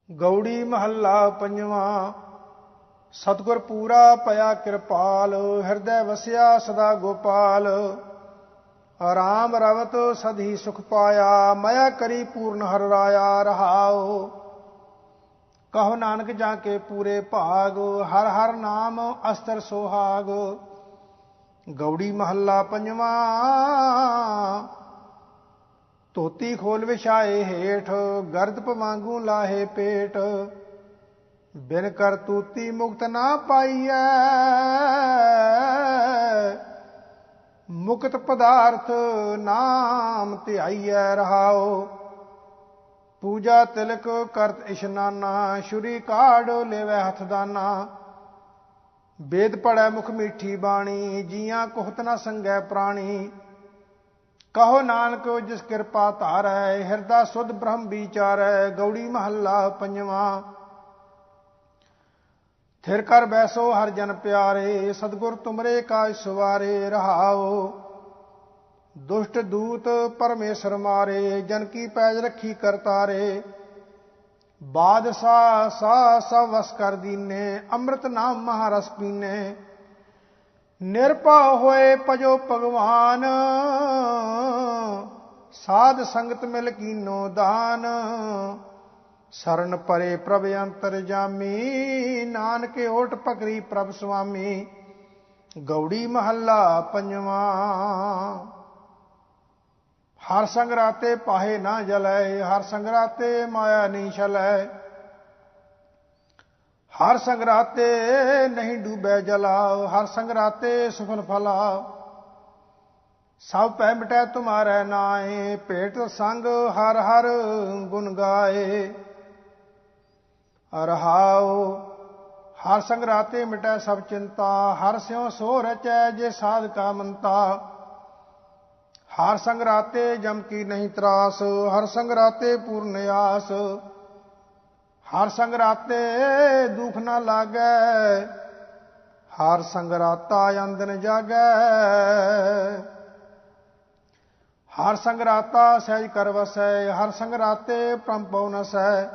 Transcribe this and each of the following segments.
ਗਉੜੀ ਮਹੱਲਾ ਪੰਜਵਾਂ। ਸਤਿਗੁਰ ਪੂਰਾ ਭਇਆ ਕਿਰਪਾਲ, ਹਿਰਦੈ ਵਸਿਆ ਸਦਾ ਗੋਪਾਲ। ਰਾਮ ਰਵਤ ਸਦੀ ਸੁਖ ਪਾਇਆ, ਮਾਇਆ ਕਰੀ ਪੂਰਨ ਹਰ ਰਾਇਆ। ਰਹਾਉ ਕਹੋ ਨਾਨਕ ਜਾਂ ਕੇ ਪੂਰੇ ਭਾਗ, ਹਰ ਹਰ ਨਾਮ ਅਸਤਰ ਸੁਹਾਗ। ਗਉੜੀ ਮਹੱਲਾ ਪੰਜਵਾਂ। ਧੋਤੀ ਖੋਲ ਵਿਛਾਏ ਹੇਠ, ਗਰਦ ਪਵਾਂਗੂ ਲਾਹੇ ਪੇਟ। ਬਿਨ ਕਰਤੂਤੀ ਮੁਕਤ ਨਾ ਪਾਈਐ, ਮੁਕਤ ਪਦਾਰਥ ਨਾਮ ਧਿਆਈਐ। ਰਹਾਉ ਪੂਜਾ ਤਿਲਕ ਕਰਤ ਇਸ਼ਨਾਨਾ, ਸ਼ੁਰੀ ਕਾਢ ਲੇਵੈ ਹੱਥ ਦਾਨਾ। ਵੇਦ ਪੜੈ ਮੁਖ ਮੀਠੀ ਬਾਣੀ, ਜੀਆਂ ਕੁਹਤ ਨਾ ਸੰਗੈ ਪ੍ਰਾਣੀ। ਕਹੋ ਨਾਨਕ ਜਿਸ ਕਿਰਪਾ ਧਾਰੈ, ਹਿਰਦਾ ਸੁਧ ਬ੍ਰਹਮ ਵਿਚਾਰੈ। ਗਉੜੀ ਮਹੱਲਾ ਪੰਜਵਾਂ। ਥਿਰ ਕਰ ਬੈਸੋ ਹਰ ਜਨ ਪਿਆਰੇ, ਸਤਿਗੁਰ ਤੁਮਰੇ ਕਾਜ ਸਵਾਰੇ। ਰਹਾਉ ਦੁਸ਼ਟ ਦੂਤ ਪਰਮੇਸ਼ਰ ਮਾਰੇ, ਜਨ ਕੀ ਪੈਜ ਰੱਖੀ ਕਰਤਾਰੇ। ਬਾਦਸ਼ਾਹ ਸਾ ਸਭ ਵਸ ਕਰ ਦੀਨੇ, ਅੰਮ੍ਰਿਤ ਨਾਮ ਮਹਾਰਸ ਪੀਨੇ। ਨਿਰਭਉ ਹੋਏ ਭਜੋ ਭਗਵਾਨ, ਸਾਧ ਸੰਗਤ ਮਿਲ ਕੀਨੋ ਦਾਨ। ਸਰਨ ਪਰੇ ਪ੍ਰਭ ਅੰਤਰ ਜਾਮੀ, ਨਾਨਕੇ ਓਟ ਪਕਰੀ ਪ੍ਰਭ ਸੁਆਮੀ। ਗਉੜੀ ਮਹੱਲਾ ਪੰਜਵਾਂ। ਹਰ ਸੰਗ ਰਾਤੇ ਪਾਹੇ ਨਾ ਜਲੈ, ਹਰ ਸੰਗ ਰਾਤੇ ਮਾਇਆ ਨਹੀਂ ਛਲੈ। ਹਰ ਸੰਗ ਰਾਤੇ ਨਹੀਂ ਡੂਬੈ ਜਲਾ, ਹਰ ਸੰਗ ਰਾਤੇ ਸਫਲ ਫਲਾ। ਸਭ ਪੈ ਮਿਟੈ ਤੁਮਾਰੈ ਨਾਏ, ਭੇਟ ਸੰਗ ਹਰ ਹਰ ਗੁਣ ਗਾਏ। ਰਹਾਉ ਹਰ ਸੰਗ ਰਾਤੇ ਮਿਟੈ ਸਭ ਚਿੰਤਾ, ਹਰ ਸਿਉ ਸੋ ਰਚੈ ਜੇ ਸਾਧ ਕਾ ਮੰਤਾ। ਹਰ ਸੰਗ ਰਾਤੇ ਜਮ ਕੀ ਨਹੀਂ ਤਰਾਸ, ਹਰ ਸੰਗ ਰਾਤੇ ਪੂਰਨ ਆਸ। ਹਰ ਸੰਗ ਰਾਤੇ ਦੁਖ ਨਾ ਲਾਗੈ, ਹਰ ਸੰਗ ਰਾਤਾ ਅੰਦਨ ਜਾਗੈ। ਹਰ ਸੰਗ ਰਾਤਾ ਸਹਿਜ ਕਰ ਵਸੈ, ਹਰ ਸੰਗ ਰਾਤੇ ਪ੍ਰਮ ਪਉ ਨਸੈ।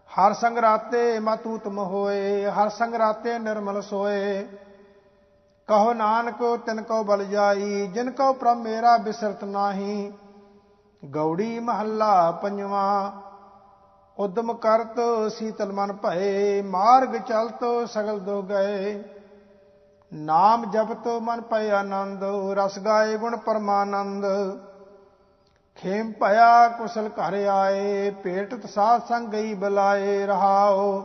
ਹਰ ਸੰਗ ਰਾਤੇ ਮਤ ਊਤਮ ਹੋਏ, ਹਰ ਸੰਗ ਰਾਤੇ ਨਿਰਮਲ ਸੋਏ। ਕਹੋ ਨਾਨਕ ਤਿਨ ਕੋ ਬਲ ਜਾਈ, ਜਿਨ ਕੋ ਪ੍ਰਭ ਮੇਰਾ ਬਿਸਰਤ ਨਾਹੀ। ਗਉੜੀ ਮਹੱਲਾ ਪੰਜਵਾਂ। ਉਦਮ ਕਰਤ ਸੀਤਲ ਮਨ ਭਏ, ਮਾਰਗ ਚਲਤ ਸਗਲ ਦੁਖ ਗਏ। ਨਾਮ ਜਪਤ ਮਨ ਪਏ ਆਨੰਦ, ਰਸ ਗਾਏ ਗੁਣ ਪਰਮਾਨੰਦ। ਖੇਮ ਭਇਆ ਕੁਸਲ ਘਰ ਆਏ, ਭੇਟਤ ਸਾਧ ਸੰਗ ਗਈ ਬਲਾਏ। ਰਹਾਉ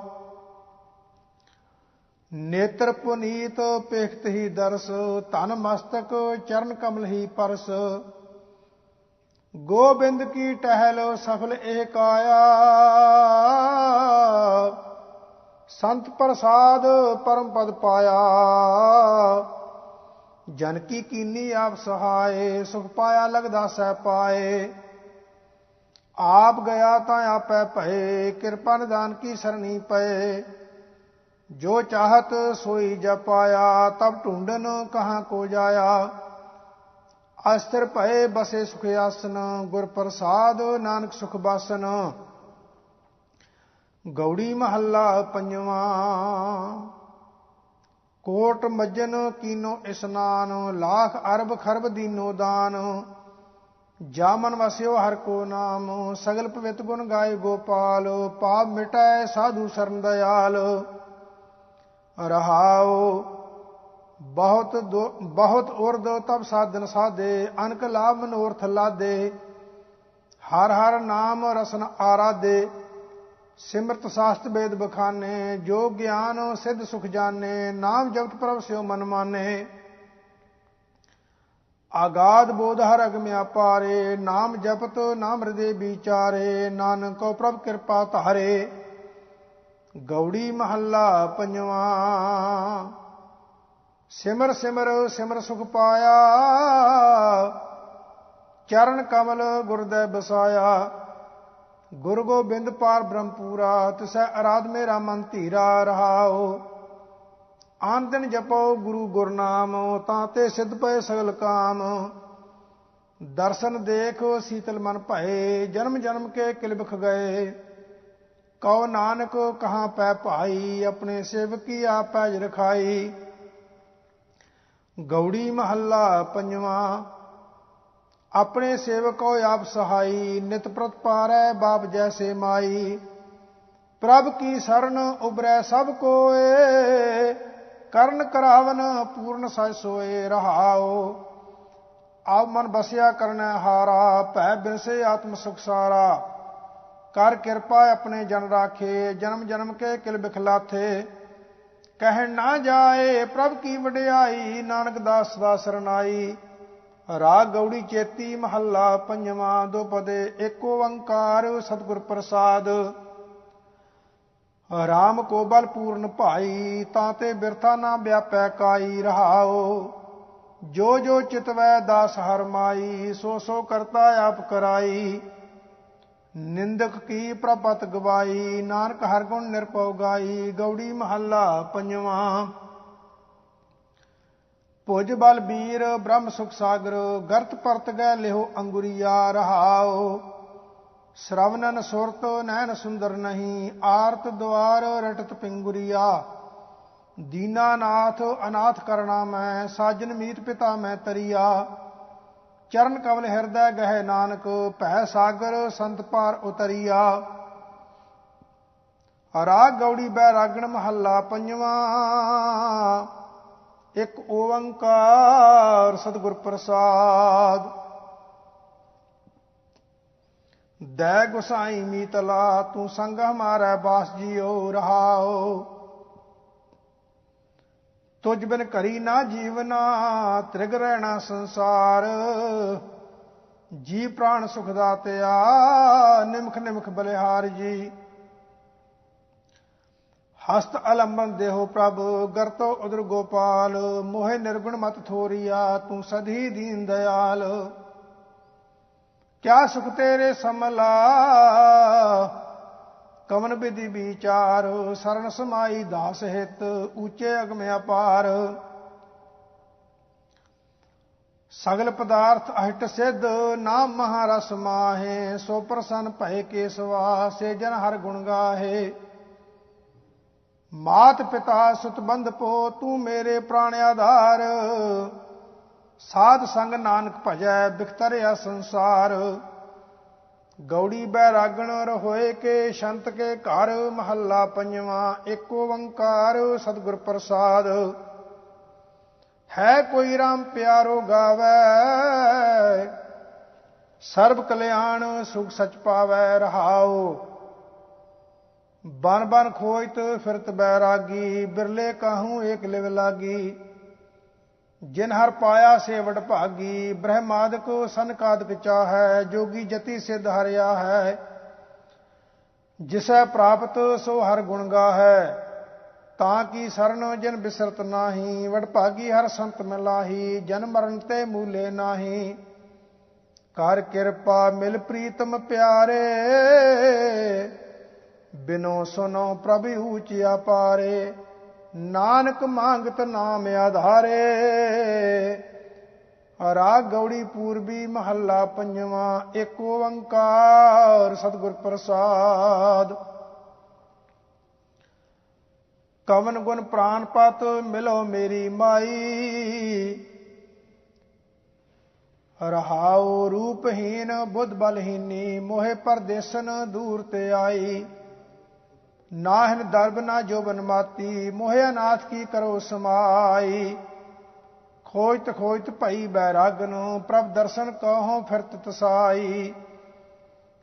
ਨੇਤਰ ਪੁਨੀਤ ਪੇਖਤ ਹੀ ਦਰਸ, ਧਨ ਮਸਤਕ ਚਰਨ ਕਮਲ ਹੀ ਪਰਸ। ਗੋਬਿੰਦ ਕੀ ਟਹਿਲ ਸਫਲ ਇਹ ਕਾਇਆ, ਸੰਤ ਪ੍ਰਸਾਦ ਪਰਮ ਪਦ ਪਾਇਆ। ਜਨ ਕੀ ਕੀਨੀ ਆਪ ਸਹਾਏ, ਸੁਖ ਪਾਇਆ ਲਗਦਾ ਸਹਿ ਪਾਏ। ਆਪ ਗਿਆ ਤਾਂ ਆਪੈ ਭਏ, ਕਿਰਪਾ ਨਿਦਾਨ ਕੀ ਸਰਣੀ ਪਏ। ਜੋ ਚਾਹਤ ਸੋਈ ਜਪ ਪਾਇਆ, ਤਬ ਢੂੰਡਨ ਕਹਾਂ ਕੋ ਜਾਇਆ। ਅਸਥਿਰ ਭਏ ਬਸੇ ਸੁਖ ਆਸਨ, ਗੁਰ ਪ੍ਰਸਾਦ ਨਾਨਕ ਸੁਖ ਬਾਸਨ। ਗਉੜੀ ਮਹੱਲਾ ਪੰਜਵਾਂ। ਕੋਟ ਮੱਜਨ ਕੀਨੋ ਇਸਨਾਨ, ਲਾਖ ਅਰਬ ਖਰਬ ਦੀਨੋ ਦਾਨ। ਜਾ ਮਨ ਵਸਿਓ ਹਰ ਕੋ ਨਾਮ, ਸਗਲ ਪਵਿੱਤ ਗੁਣ ਗਾਏ ਗੋਪਾਲ। ਪਾਪ ਮਿਟੈ ਸਾਧੂ ਸਰਨ ਦਇਆਲ। ਰਹਾਉ ਬਹੁਤ ਉਰਦ ਤਬ ਸਾਧਨ ਸਾਧੇ, ਅਨਕ ਲਾਭ ਮਨੋਰਥ ਲਾਦੇ। ਹਰ ਹਰ ਨਾਮ ਰਸਨ ਆਰਾਧੇ, ਸਿਮਰਤ ਸਾਸਤ ਵੇਦ ਬਖਾਨੇ। ਜੋ ਗਿਆਨ ਸਿੱਧ ਸੁਖ ਜਾਣੇ, ਨਾਮ ਜਪਤ ਪ੍ਰਭ ਸਿਓ ਮਨ ਮਾਨੇ। ਆਗਾਧ ਬੋਧ ਹਰ ਅਗਮ ਅਪਾਰੇ, ਨਾਮ ਜਪਤ ਨਾਮ ਹਿਰਦੇ ਵਿਚਾਰੇ। ਨਾਨਕ ਕੋ ਪ੍ਰਭ ਕਿਰਪਾ ਧਾਰੇ। ਗਉੜੀ ਮਹੱਲਾ ਪੰਜਵਾਂ। ਸਿਮਰ ਸਿਮਰ ਸਿਮਰ ਸੁਖ ਪਾਇਆ, ਚਰਨ ਕਮਲ ਗੁਰਦੈ ਬਸਾਇਆ। ਗੁਰ ਗੋਬਿੰਦ ਪਾਰ ਬ੍ਰਹਮ ਪੂਰਾ, ਤਿਸੈ ਅਰਾਧ ਮੇਰਾ ਮਨ ਧੀਰਾ। ਰਹਾਉ ਆਨ ਦਿਨ ਜਪੋ ਗੁਰੂ ਗੁਰਨਾਮ, ਤਾਂ ਤੇ ਸਿੱਧ ਪਏ ਸਗਲ ਕਾਮ। ਦਰਸ਼ਨ ਦੇਖ ਸੀਤਲ ਮਨ ਭਏ, ਜਨਮ ਜਨਮ ਕੇ ਕਿਲ ਬਿਖ ਗਏ। ਕਉ ਨਾਨਕ ਕਹਾਂ ਪੈ ਭਾਈ, ਆਪਣੇ ਸੇਵਕੀ ਆਪੈ ਰਖਾਈ। ਗੌੜੀ ਮਹੱਲਾ ਪੰਜਵਾਂ। ਆਪਣੇ ਸੇਵਕੋ ਆਪ ਸਹਾਈ, ਨਿਤ ਪ੍ਰਤਪਾਰੈ ਬਾਪ ਜੈਸੇ ਮਾਈ। ਪ੍ਰਭ ਕੀ ਸਰਣ ਉਬਰੈ ਸਭ ਕੋਏ, ਕਰਨ ਕਰਾਵਨ ਪੂਰਨ ਸਜ ਸੋਏ। ਰਹਾਉ ਆਪ ਮਨ ਬਸਿਆ ਕਰਨੈ ਹਾਰਾ, ਭੈ ਬਿਨਸੇ ਆਤਮ ਸੁਖ ਸਾਰਾ। ਕਰ ਕਿਰਪਾ ਆਪਣੇ ਜਨ ਰਾਖੇ, ਜਨਮ ਜਨਮ ਕੇ ਕਿਲ ਬਿਖਲਾਥੇ। ਕਹਿਣ ਨਾ ਜਾਏ ਪ੍ਰਭ ਕੀ ਵਡਿਆਈ, ਨਾਨਕ ਦਾਸ ਸਦਾ ਸਰਨਾਈ। ਰਾਗ ਗੌੜੀ ਚੇਤੀ ਮਹੱਲਾ ਪੰਜਵਾਂ। ਦੋ ਪਦੇ ਏਕ ਓੰਕਾਰ ਸਤਿਗੁਰ ਪ੍ਰਸਾਦ। ਰਾਮ ਕੋ ਬਲ ਪੂਰਨ ਭਾਈ, ਤਾਂ ਤੇ ਬਿਰਥਾ ਨਾ ਵਿਆਪੈ ਕਾਈ। ਰਹਾਉ ਜੋ ਜੋ ਚਿਤਵੈ ਦਾਸ ਹਰ ਮਾਈ, ਸੋ ਸੋ ਕਰਤਾ ਆਪ ਕਰਾਈ। ਨਿੰਦਕ ਕੀ ਪ੍ਰਪਤ ਗਵਾਈ, ਨਾਨਕ ਹਰ ਗੁਣ ਨਿਰਭਉ ਗਾਈ। ਗੌੜੀ ਮਹੱਲਾ ਪੰਜਵਾਂ। ਭੁਜ ਬਲ ਬੀਰ ਬ੍ਰਹਮ ਸੁਖ ਸਾਗਰ, ਗਰਤ ਪਰਤ ਗੈ ਲਿਹੋ ਅੰਗੁਰੀਆ। ਰਹਾਉ ਸ਼ਰਵਨਨ ਸੁਰਤ ਨੈਣ ਸੁੰਦਰ ਨਹੀਂ, ਆਰਤ ਦੁਆਰ ਰਟਤ ਪਿੰਗੁਰੀਆ। ਦੀਨਾਨਾਥ ਅਨਾਥ ਕਰਣਾ ਮੈਂ, ਸਾਜਨ ਮੀਤ ਪਿਤਾ ਮੈਂ ਤਰੀਆ। ਚਰਨ ਕਮਲ ਹਿਰਦੈ ਗਹਿ ਨਾਨਕ, ਭੈ ਸਾਗਰ ਸੰਤ ਪਾਰ ਉਤਰੀਆ। ਰਾਗ ਗੌੜੀ ਬੈਰਾਗਣ ਮਹੱਲਾ ਪੰਜਵਾਂ। ਇੱਕ ਓੰਕਾਰ ਸਤਿਗੁਰ ਪ੍ਰਸਾਦ। ਦੈ ਗੁਸਾਈ ਮੀਤਲਾ, ਤੂੰ ਸੰਗ ਹਮਾਰੈ ਬਾਸ ਜੀਓ। ਰਹਾਉ ਤੁਝ ਬਿਨ ਕਰੀ ਨਾ ਜੀਵਨਾ, ਤ੍ਰਿਗ ਰਹਿਣਾ ਸੰਸਾਰ। ਜੀ ਪ੍ਰਾਣ ਸੁਖ ਦਾਤਿਆ, ਨਿਮਖ ਨਿਮਖ ਬਲਿਹਾਰ ਜੀ। ਹਸਤ ਅਲੰਬਨ ਦੇਹੋ ਪ੍ਰਭ, ਗਰਤੋ ਉਦਰ ਗੋਪਾਲ। ਮੋਹਿ ਨਿਰਗੁਣ ਮਤ ਥੋਰੀਆ, ਤੂੰ ਸਦੀ ਦੀਨ ਦਿਆਲ। ਕਿਆ ਸੁਖ ਤੇਰੇ ਸਮਲਾ, ਕਵਨ ਵਿਧੀ ਵਿਚਾਰ। ਸਰਨ ਸਮਾਈ ਦਾਸ ਹਿਤ, ਉੱਚੇ ਅਗਮ ਅਪਾਰ। ਸਗਲ ਪਦਾਰਥ ਅਹਿਟ ਸਿੱਧ, ਨਾਮ ਮਹਾਰਸ ਮਾਹੇ। ਸੋ ਪ੍ਰਸੰਨ ਭਏ ਕੇਸਵਾ, ਸੇ ਜਨ ਹਰ ਗੁਣ ਗਾਹੇ। ਮਾਤ ਪਿਤਾ ਸੁਤ ਬੰਧ ਪੋ, ਤੂੰ ਮੇਰੇ ਪ੍ਰਾਣ ਆਧਾਰ। ਸਾਧ ਸੰਗ ਨਾਨਕ ਭਜੈ, ਬਿਖਤਰਿਆ ਸੰਸਾਰ। ਗੌੜੀ ਬੈਰਾਗਣ ਰहोए ਕੇ, ਸ਼ੰਤ ਕੇ ਘਰ ਮਹੱਲਾ ਪੰਜਵਾਂ। ਏਕ ਓੰਕਾਰ ਸਤਿਗੁਰ ਪ੍ਰਸਾਦ। ਹੈ ਕੋਈ ਰਾਮ ਪਿਆਰੋ ਗਾਵੈ, ਸਰਬ ਕਲਿਆਣ ਸੁਖ ਸਚ ਪਾਵੈ। ਰਹਾਉ ਬਨ ਬਨ ਖੋਜਤ ਫਿਰਤ ਬੈਰਾਗੀ, ਬਿਰਲੇ ਕਾਹੂ ਏਕ ਲਿਵ ਲਾਗੀ। ਜਿਨ ਹਰ ਪਾਇਆ ਸੇ ਵਡ ਭਾਗੀ, ਬ੍ਰਹਮਾਦਿਕ ਸਨਕਾਦਿਕ ਚਾਹੈ। ਜੋਗੀ ਜਤੀ ਸਿੱਧ ਹਰਿਆ ਹੈ, ਜਿਸੈ ਪ੍ਰਾਪਤ ਸੋ ਹਰ ਗੁਣ ਗਾਹੈ। ਤਾਂ ਕੀ ਸਰਨ ਜਿਨ ਬਿਸਰਤ ਨਾਹੀ, ਵਡ ਭਾਗੀ ਹਰ ਸੰਤ ਮਿਲਾਹੀ। ਜਨ ਮਰਨ ਤੇ ਮੂਲੇ ਨਾਹੀ, ਕਰ ਕਿਰਪਾ ਮਿਲ ਪ੍ਰੀਤਮ ਪਿਆਰੇ। ਬਿਨੋ ਸੁਨੋ ਪ੍ਰਭ ਊਚ ਅਪਾਰੇ, ਨਾਨਕ ਮੰਗਤ ਨਾਮ ਆਧਾਰੇ। ਰਾਗ ਗੌੜੀ ਪੂਰਬੀ ਮਹੱਲਾ ਪੰਜਵਾਂ। ਏਕ ਓੰਕਾਰ ਸਤਿਗੁਰ ਪ੍ਰਸਾਦ। ਕਵਨ ਗੁਣ ਪ੍ਰਾਨ ਪਤ, ਮਿਲੋ ਮੇਰੀ ਮਾਈ। ਰਹਾਉ ਰੂਪਹੀਨ ਬੁੱਧ ਬਲਹੀਨੀ, ਮੋਹਿ ਪਰਦੇਸਨ ਦੂਰ ਤੇ ਆਈ। ਨਾਹਿਨ ਦਰਬ ਨਾ ਜੋਬਨ ਮਾਤੀ, ਮੋਹਿ ਅਨਾਥ ਕੀ ਕਰੋ ਸਮਾਈ। ਖੋਜਤ ਖੋਜਤ ਭਈ ਬੈਰਾਗਨ, ਪ੍ਰਭ ਦਰਸ਼ਨ ਕਹੋ ਫਿਰਤ ਤਸਾਈ।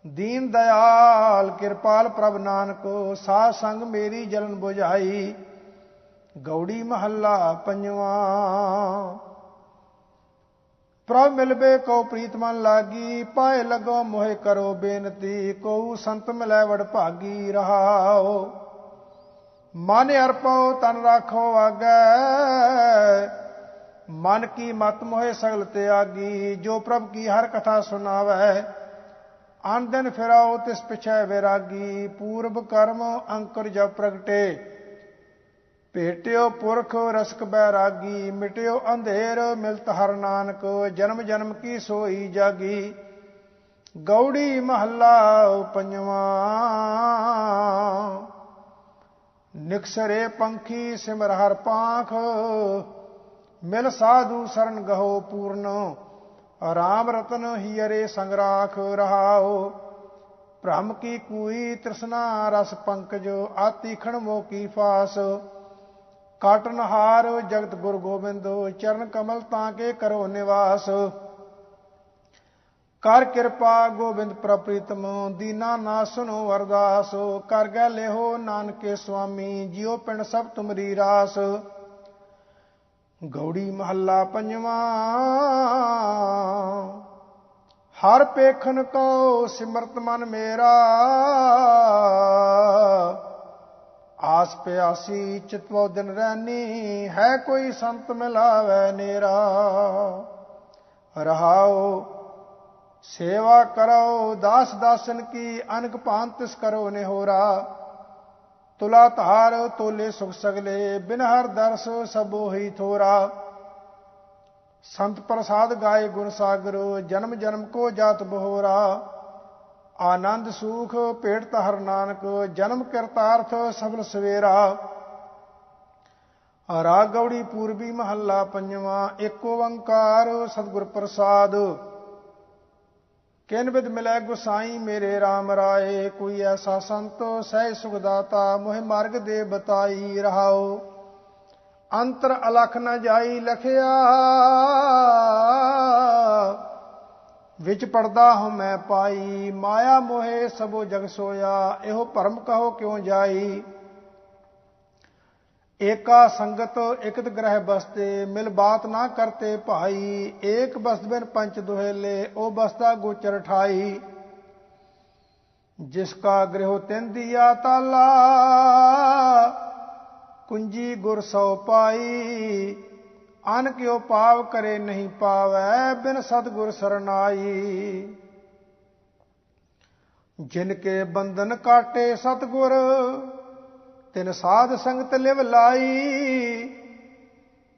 ਦੀਨ ਦਇਆਲ ਕਿਰਪਾਲ ਪ੍ਰਭ ਨਾਨਕ, ਸਾਧ ਸੰਗ ਮੇਰੀ ਜਲਨ ਬੁਝਾਈ। ਗੌੜੀ ਮਹੱਲਾ ਪੰਜਵਾਂ। ਪ੍ਰਭ ਮਿਲਬੇ ਕਉ ਪ੍ਰੀਤ ਮਨ ਲਾਗੀ, ਪਾਏ ਲੱਗੋ ਮੋਹਿ ਕਰੋ ਬੇਨਤੀ। ਕਉ ਸੰਤ ਮਿਲੈ ਵਡ ਭਾਗੀ। ਰਹਾਉ ਮਨ ਅਰਪਉ ਤਨ ਰਾਖੋ ਆਗੈ, ਮਨ ਕੀ ਮਤ ਮੋਹਿ ਸਗਲ ਤਿਆਗੀ। ਜੋ ਪ੍ਰਭ ਕੀ ਹਰ ਕਥਾ ਸੁਨਾਵੈ, ਅਨ ਦਿਨ ਫਿਰਾਉ ਤਿਸ ਪਿਛੈ ਵੈਰਾਗੀ। ਪੂਰਬ ਕਰਮ ਅੰਕੁਰ ਜਬ ਪ੍ਰਗਟੇ, ਭੇਟਿਓ ਪੁਰਖ ਰਸਕ ਬੈਰਾਗੀ। ਮਿਟਿਓ ਅੰਧੇਰ ਮਿਲਤ ਹਰ ਨਾਨਕ, ਜਨਮ ਜਨਮ ਕੀ ਸੋਈ ਜਾਗੀ। ਗੌੜੀ ਮਹੱਲਾ ਪੰਜਵਾਂ। ਨਿਕਸਰੇ ਪੰਖੀ ਸਿਮਰ ਹਰ ਪਾਂਖ, ਮਿਲ ਸਾਧੂ ਸਰਨ ਗਹੋ ਪੂਰਨ, ਰਾਮ ਰਤਨ ਹੀਰੇ ਸੰਗ ਰਾਖ ਰਹਾਓ। ਭ੍ਰਮ ਕੀ ਕੂਈ ਤ੍ਰਿਸ਼ਨਾ ਰਸ ਪੰਕਜ, ਆਤੀ ਖਣ ਮੋ ਕੀ ਫਾਸ, ਕਾਟਨ ਹਾਰ ਜਗਤ ਗੁਰ ਗੋਬਿੰਦ, ਚਰਨ ਕਮਲ ਤਾਂ ਕੇ ਕਰੋ ਨਿਵਾਸ। ਕਰ ਕਿਰਪਾ ਗੋਬਿੰਦ ਪ੍ਰਪ੍ਰੀਤਮ, ਦੀਨਾ ਨਾ ਸੁਨੋ ਅਰਦਾਸ, ਕਰ ਗੈ ਲਿਹੋ ਨਾਨਕੇ ਸੁਆਮੀ, ਜਿਉ ਪਿੰਡ ਸਭ ਤੁਮਰੀ ਰਾਸ। ਗੌੜੀ ਮਹੱਲਾ ਪੰਜਵਾਂ। ਹਰ ਪੇਖਨ ਕੋ ਸਿਮਰਤ ਮਨ ਮੇਰਾ, ਆਸ ਪਿਆਸੀ ਚਿਤਵੋ ਦਿਨ ਰੈਨੀ, ਹੈ ਕੋਈ ਸੰਤ ਮਿਲਾਵੈ ਨੇਰਾ। ਰਹਾਓ ਸੇਵਾ ਕਰੋ ਦਾਸ ਦਾਸਨ ਕੀ, ਅਨਕ ਭਾਂਤ ਤਿਸ ਕਰੋ ਨਿਹੋਰਾ। ਤੁਲਾ ਧਾਰ ਤੋਲੇ ਸੁਖ ਸਗਲੇ, ਬਿਨ ਹਰ ਦਰਸ ਸਭੋ ਹੀ ਥੋਰਾ। ਸੰਤ ਪ੍ਰਸਾਦ ਗਾਏ ਗੁਣ ਸਾਗਰ, ਜਨਮ ਜਨਮ ਕੋ ਜਾਤ ਬਹੋਰਾ। ਆਨੰਦ ਸੂਖ ਭੇਟਤ ਹਰ ਨਾਨਕ, ਜਨਮ ਕਿਰਤਾਰਥ ਸਫਲ ਸਵੇਰਾ। ਰਾਗ ਗੌੜੀ ਪੂਰਬੀ ਮਹੱਲਾ ਪੰਜਵਾਂ। ਏਕ ਓੰਕਾਰ ਸਤਿਗੁਰ ਪ੍ਰਸਾਦ, ਕਿਨ ਬਿਦ ਮਿਲੈ ਗੁਸਾਈ ਮੇਰੇ RAM ਰਾਏ। ਕੋਈ ਐਸਾ ਸੰਤ ਸਹਿ ਸੁਖ ਦਾਤਾ, ਮੋਹਿ ਮਾਰਗ ਦੇ ਬਤਾਈ ਰਹਾਓ। ਅੰਤਰ ਅਲਖ ਨ ਜਾਈ ਲਖਿਆ, ਵਿੱਚ ਪੜਦਾ ਹਉ ਮੈਂ ਪਾਈ। ਮਾਇਆ ਮੋਹਿ ਸਭੋ ਜਗ ਸੋਇਆ, ਇਹੋ ਭਰਮ ਕਹੋ ਕਿਉ ਜਾਈ। ਏਕਾ ਸੰਗਤ ਇਕਤ ਗ੍ਰਹਿ ਬਸਤੇ, ਮਿਲ ਬਾਤ ਨਾ ਕਰਤੇ ਭਾਈ। ਏਕ ਬਸਤ ਬਿਨ ਪੰਚ ਦੁਹੇਲੇ, ਉਹ ਬਸਤਾ ਗੋਚਰ ਠਾਈ। ਜਿਸ ਕਾ ਗ੍ਰਹਿ ਤਿਨ ਦੀਆ ਤਾਲਾ, ਕੁੰਜੀ ਗੁਰ ਸੋ ਪਾਈ। ਅਨ ਕਿਉ ਪਾਵ ਕਰੇ ਨਹੀਂ ਪਾਵੈ, ਬਿਨ ਸਤਿਗੁਰ ਸਰਨਾਈ। ਜਿਨ ਕੇ ਬੰਧਨ ਕਾਟੇ ਸਤਿਗੁਰ, ਤਿਨ ਸਾਧ ਸੰਗਤ ਲਿਵ ਲਾਈ।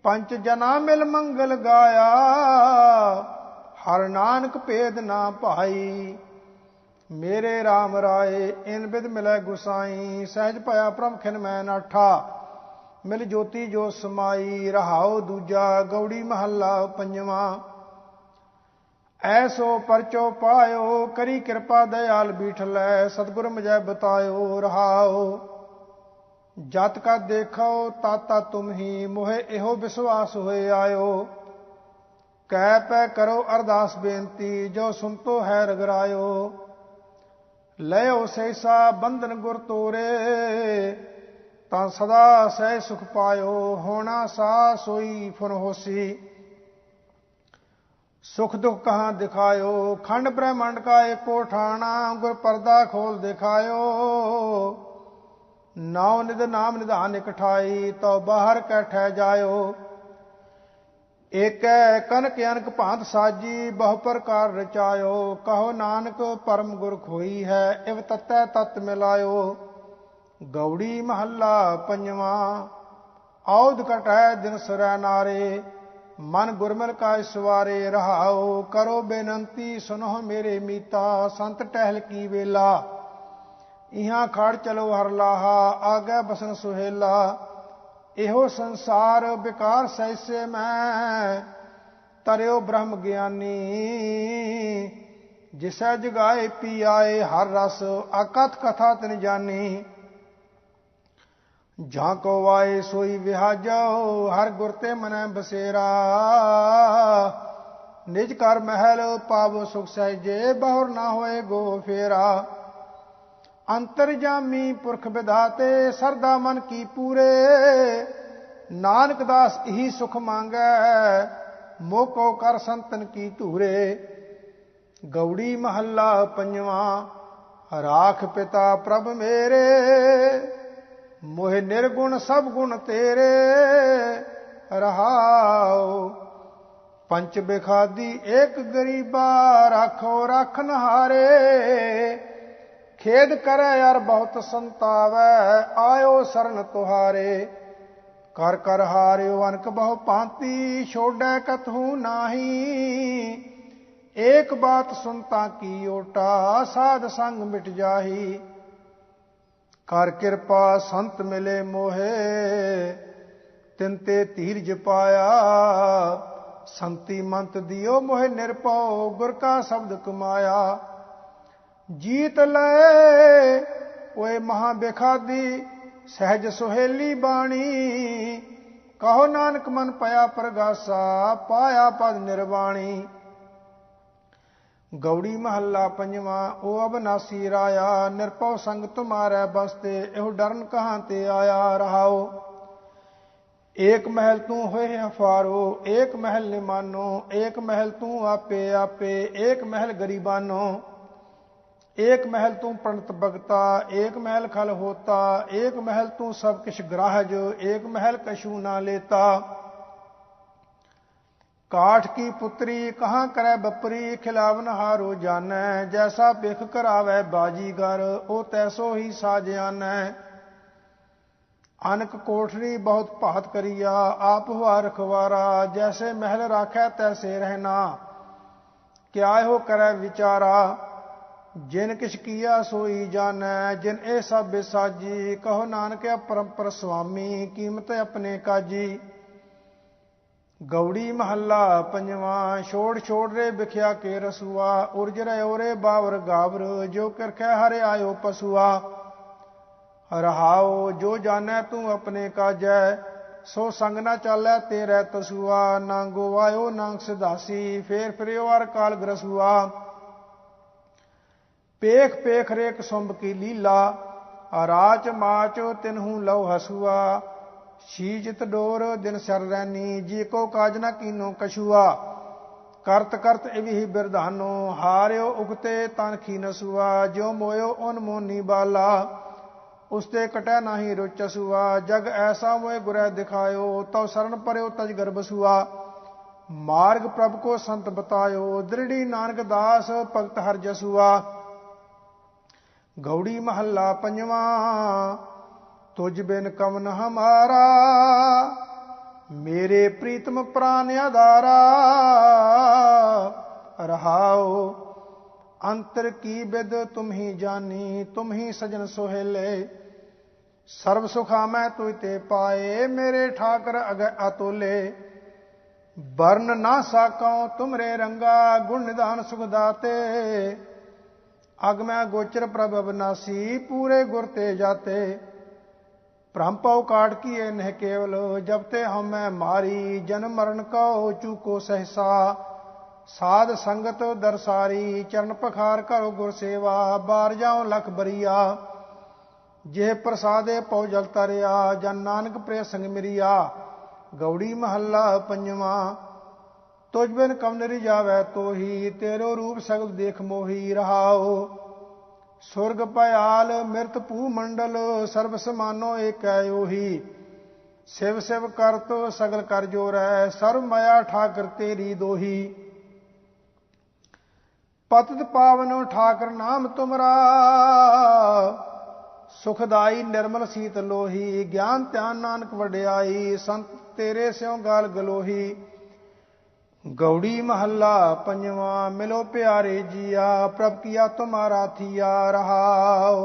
ਪੰਚ ਜਨਾ ਮਿਲ ਮੰਗਲ ਗਾਇਆ, ਹਰ ਨਾਨਕ ਭੇਦ ਨਾ ਭਾਈ। ਮੇਰੇ RAM ਰਾਏ ਇਨ ਬਿਦ ਮਿਲੈ ਗੁਸਾਈ, ਸਹਿਜ ਭਇਆ ਭ੍ਰਮ ਖਿਨ ਮੈਂ ਨਾਠਾ। ਮਿਲ ਜੋਤੀ ਜੋ ਸਮਾਈ, ਰਹਾਉ ਦੂਜਾ ਗੌੜੀ ਮਹੱਲਾ ਪੰਜਵਾਂ। ਐਸੋ ਪਰਚੋ ਪਾਇਓ, ਕਰੀ ਕਿਰਪਾ ਦਇਆਲ ਬੀਠਲੈ। ਸਤਿਗੁਰ ਮਜੈ ਬਤਾਇਓ ਰਹਾਉ। ਜਤ ਕਾ ਦੇਖੋ ਤਾਤਾ ਤੁਮ ਹੀ, ਮੋਹਿ ਇਹੋ ਵਿਸ਼ਵਾਸ ਹੋਏ ਆਇਓ। ਕਹਿ ਪੈ ਕਰੋ ਅਰਦਾਸ ਬੇਨਤੀ, ਜੋ ਸੁਨਤੋ ਹੈ ਰਗਰਾਇਓ। ਲਇਓ ਸੈਸਾ ਬੰਧਨ ਗੁਰ ਤੋਰੇ, ਤਾਂ ਸਦਾ ਸਹਿ ਸੁਖ ਪਾਇਓ। ਹੋਣਾ ਸਾ ਸੋਈ ਫੁਨ ਹੋਸੀ, ਸੁਖ ਦੁਖ ਕਹਾਂ ਦਿਖਾਇਓ। ਖੰਡ ਬ੍ਰਹਮੰਡ ਕਾ ਏਕੋ ਠਾਣਾ, ਗੁਰ ਪਰਦਾ ਖੋਲ ਦਿਖਾਇਓ। ਨਾਉ ਨਿਧ ਨਾਮ ਨਿਧਾਨ ਇਕਠਾਈ, ਤਉ ਬਾਹਰ ਕੈ ਠਹਿ ਜਾਇਓ। ਏਕੈ ਕਨਕ ਅਨਕ ਭਾਂਤ ਸਾਜੀ, ਬਹੁ ਪ੍ਰਕਾਰ ਰਚਾਇਓ। ਕਹੋ ਨਾਨਕ ਪਰਮ ਗੁਰ ਖੋਈ ਹੈ, ਇਵ ਤਤੈ ਤਤ ਮਿਲਾਇਓ। ਗੌੜੀ ਮਹੱਲਾ ਪੰਜਵਾਂ। ਔਧ ਕਟੈ ਦਿਨ ਸਰੈ ਨਾਰੇ, ਮਨ ਗੁਰਮਿਲ ਕਾ ਸਵਾਰੇ ਰਹਾਓ। ਕਰੋ ਬੇਨੰਤੀ ਸੁਨੋ ਮੇਰੇ ਮੀਤਾ, ਸੰਤ ਟਹਿਲ ਕੀ ਵੇਲਾ। ਇਹਾਂ ਖੜ ਚਲੋ ਹਰ ਲਾਹਾ, ਆਗੈ ਬਸਨ ਸੁਹੇਲਾ। ਇਹੋ ਸੰਸਾਰ ਬਿਕਾਰ ਸੈਸੇ ਮੈਂ, ਤਰਿਓ ਬ੍ਰਹਮ ਗਿਆਨੀ। ਜਿਸੈ ਜਗਾਏ ਪੀ ਆਏ ਹਰ ਰਸ, ਅਕਥ ਕਥਾ ਤਿਨ ਜਾਨੀ। ਜਾਂ ਕੋ ਆਏ ਸੋਈ ਵਿਹਾਜੋ, ਹਰ ਗੁਰ ਤੇ ਮਨੈ ਬਸੇਰਾ। ਨਿਜ ਕਰ ਮਹਿਲ ਪਾਵੋ ਸੁਖ ਸਹਿਜੇ, ਬਹੁਰ ਨਾ ਹੋਏ ਗੋ ਫੇਰਾ। ਅੰਤਰਜਾਮੀ ਪੁਰਖ ਵਿਧਾਤੇ, ਸਰਦਾ ਮਨ ਕੀ ਪੂਰੇ। ਨਾਨਕ ਦਾਸ ਇਹੀ ਸੁਖ ਮੰਗੈ, ਮੋਕੋ ਕਰ ਸੰਤਨ ਕੀ ਧੂਰੇ। ਗੌੜੀ ਮਹੱਲਾ ਪੰਜਵਾਂ। ਰਾਖ ਪਿਤਾ ਪ੍ਰਭ ਮੇਰੇ, ਮੋਹਿ ਨਿਰਗੁਣ ਸਭ ਗੁਣ ਤੇਰੇ ਰਹਾਉ। ਪੰਚ ਬਿਖਾਦੀ ਏਕ ਗਰੀਬਾ, ਰਾਖੋ ਰਾਖਨ ਹਾਰੇ। ਖੇਦ ਕਰੈ ਅਰ ਬਹੁਤ ਸੰਤਾਵੈ, ਆਇਓ ਸਰਨ ਤੁਹਾਰੇ। ਕਰ ਕਰ ਹਾਰਿਓ ਅਨਕ ਬਹੁ ਭਾਂਤੀ, ਛੋੜੈ ਕਤਹੂ ਨਾਹੀ। एक बात सुनता की ओटा, साध संग मिट जाही। कर कृपा संत मिले मोहे, तिनते धीरज पाया। संति मंत दियो मोहे निरपौ, गुर का शब्द कमाया। जीत ले ओए महाबेखादी, सहज सुहेली बाणी। कहो नानक मन पया प्रगासा, पाया पद निर्वाणी। गौड़ी महला पंजवा। ओ अबनासी राया, निरपौ संग तुम्हारे बसते। एहो डरन कहाँ ते आया रहाओ। एक महल तू होए अफारो, एक महल निमानो। एक महल तू आपे आपे, एक महल गरीबानो। एक महल तू प्रणत बगता, एक महल खल होता। एक महल तू सब किश ग्राहज, एक महल कशु ना लेता। काठ की पुत्री कहाँ करे बपरी, खिलावन हारो जानै। जैसा भिख करावै बाजीगर, ओ तैसो ही साजयानै। अनक कोठरी बहुत भात करिया, आप हुआ रखवारा। जैसे महल राखै तैसे रहना, क्या हो करे विचारा। जिन किछ किया सोई जानै, जिन ए सब बेसाजी। कहो नानक परंपर स्वामी, कीमत अपने काजी। गौड़ी महला पंजवा। छोड़ छोड़ रे बिख्या के रसुआ, उर्ज रयो रे बावर गावर। जो करखे हरे आयो पसुआ। रहाओ जो जानै तू अपने काजै, सो संग न चालै तेरे तसुआ। नांगो आयो नांग सिधासी, फेर फिरियो अर काल ग्रसुआ। पेख पेख रेक सुंभ की लीला, राच माच तिन्हू लव हसुआ। शीजित डोर दिन सर रैनी, जी को काज न कीनो कछुआ। करत करत इवि बिरधानो, हार्यो उगते तन खी नसुआ। ज्यो मोयो उन मोनी बाला, उसते कटै नाही रुचसुआ। जग ऐसा मोए गुरै दिखायो, तव शरण पर्यो तजगर बसुआ। मार्ग प्रभ को संत बतायो, दृढ़ी नानक दास भगत हर जसुआ। गौड़ी महला पंजवा। तुझ बिन कवन हमारा, मेरे प्रीतम प्राण आधारा। रहाओ अंतर की बिद तुम ही जानी, तुम ही सजन सोहेले। सर्व सुखा मैं तुझ ते पाए, मेरे ठाकर अग अतुले। वर्ण ना साकौ तुमरे रंगा, गुण निधान सुख दाते। अग मैं गोचर प्रभ अविनासी, पूरे गुर ते जाते। भ्रम पौ काट किए नह केवल, जब ते हम मैं मारी। जन्म मरण कहो चूको सहसा, साध संगत दरसारी। चरण पखार करो गुर सेवा, बार जाओ लख बरिया। जेह प्रसादे पौ जल तरिया, जन नानक प्रिय संग मिरिया। गौड़ी महला पंजवा। तुझ बिन कवन रिजावै तोही, तेरो रूप सगल देख मोही। रहाओ सुरग पयाल मृत भू मंडल, सर्व समानो एक ओही। शिव शिव कर तो सगल कर जोरै, सर्व माया ठाकर तेरी दोही। पतित पावन ठाकर नाम तुमरा, सुखदाई निर्मल सीत लोही। ज्ञान ध्यान नानक वड्याई, संत तेरे स्यों गाल गलोही। गौड़ी महला पंजवा। मिलो प्यारे जिया, प्रभ किया तुम्हारा थिया। रहाओ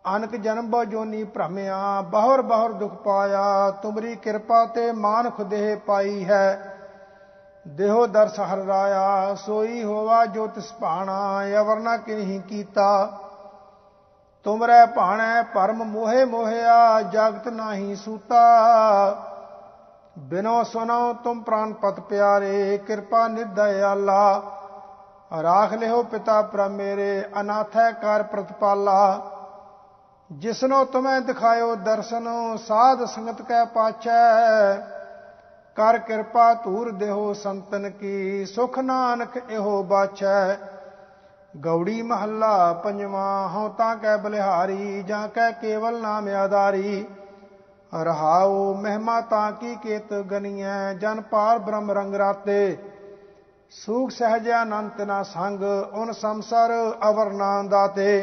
अनक जन्म बजोनी भ्रमया, बहुर बहुर दुख पाया। तुमरी कृपा ते मानख देह पाई है, देहो दर्श हर राया। सोई होवा जो तिस भाणा, अवर न किन्हीं कीता। तुमरे भाणै परम मोहे मोहिया, जागत नाही सूता। बिनो सुनो तुम प्राण पत प्यारे, कृपा निदयाला। राख लिहो पिता प्रभ मेरे, अनाथ कर प्रतिपाला। जिसनो तुम्हें दिखायो दर्शन, साध संगत कै पाछै। कर कृपा धूर देहो संतन की, सुख नानक एहो बाछै। गौड़ी महला पंजवा। हूँ तां कै बलिहारी, जां कै केवल नाम आधारी। रहाओ महिमा ताकी केत गनिय, जन पार ब्रह्म रंग राते। सूख सहज अनंत ना संग, उन संसार अवर ना दाते।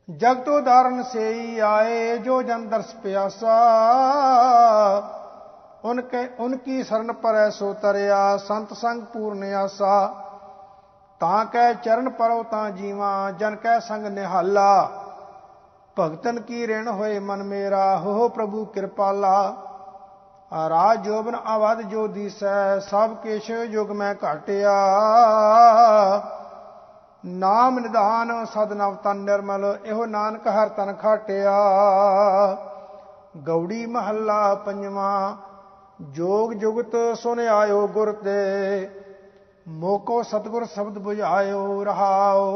जगतो धारण से ही आए, जो जन दर्श प्यासा। उनकी शरण परੈ सो तरिया, संत संग पूर्ण आसा। तां कै चरण परौ तां जीवा, जन कै संग निहाला। भगतन की ऋण होए मन मेरा, हो प्रभु कृपाला। राज जोबन अवध जो दिसै, सब किश युग मैं घाटिया। नाम निधान सद नव तन निर्मल, एहो नानक हर तन खाटिया। गौड़ी महला पंजवा। जोग जुगत सुन आयो गुर ते, मोको सतगुर शब्द बुझायो रहाओ।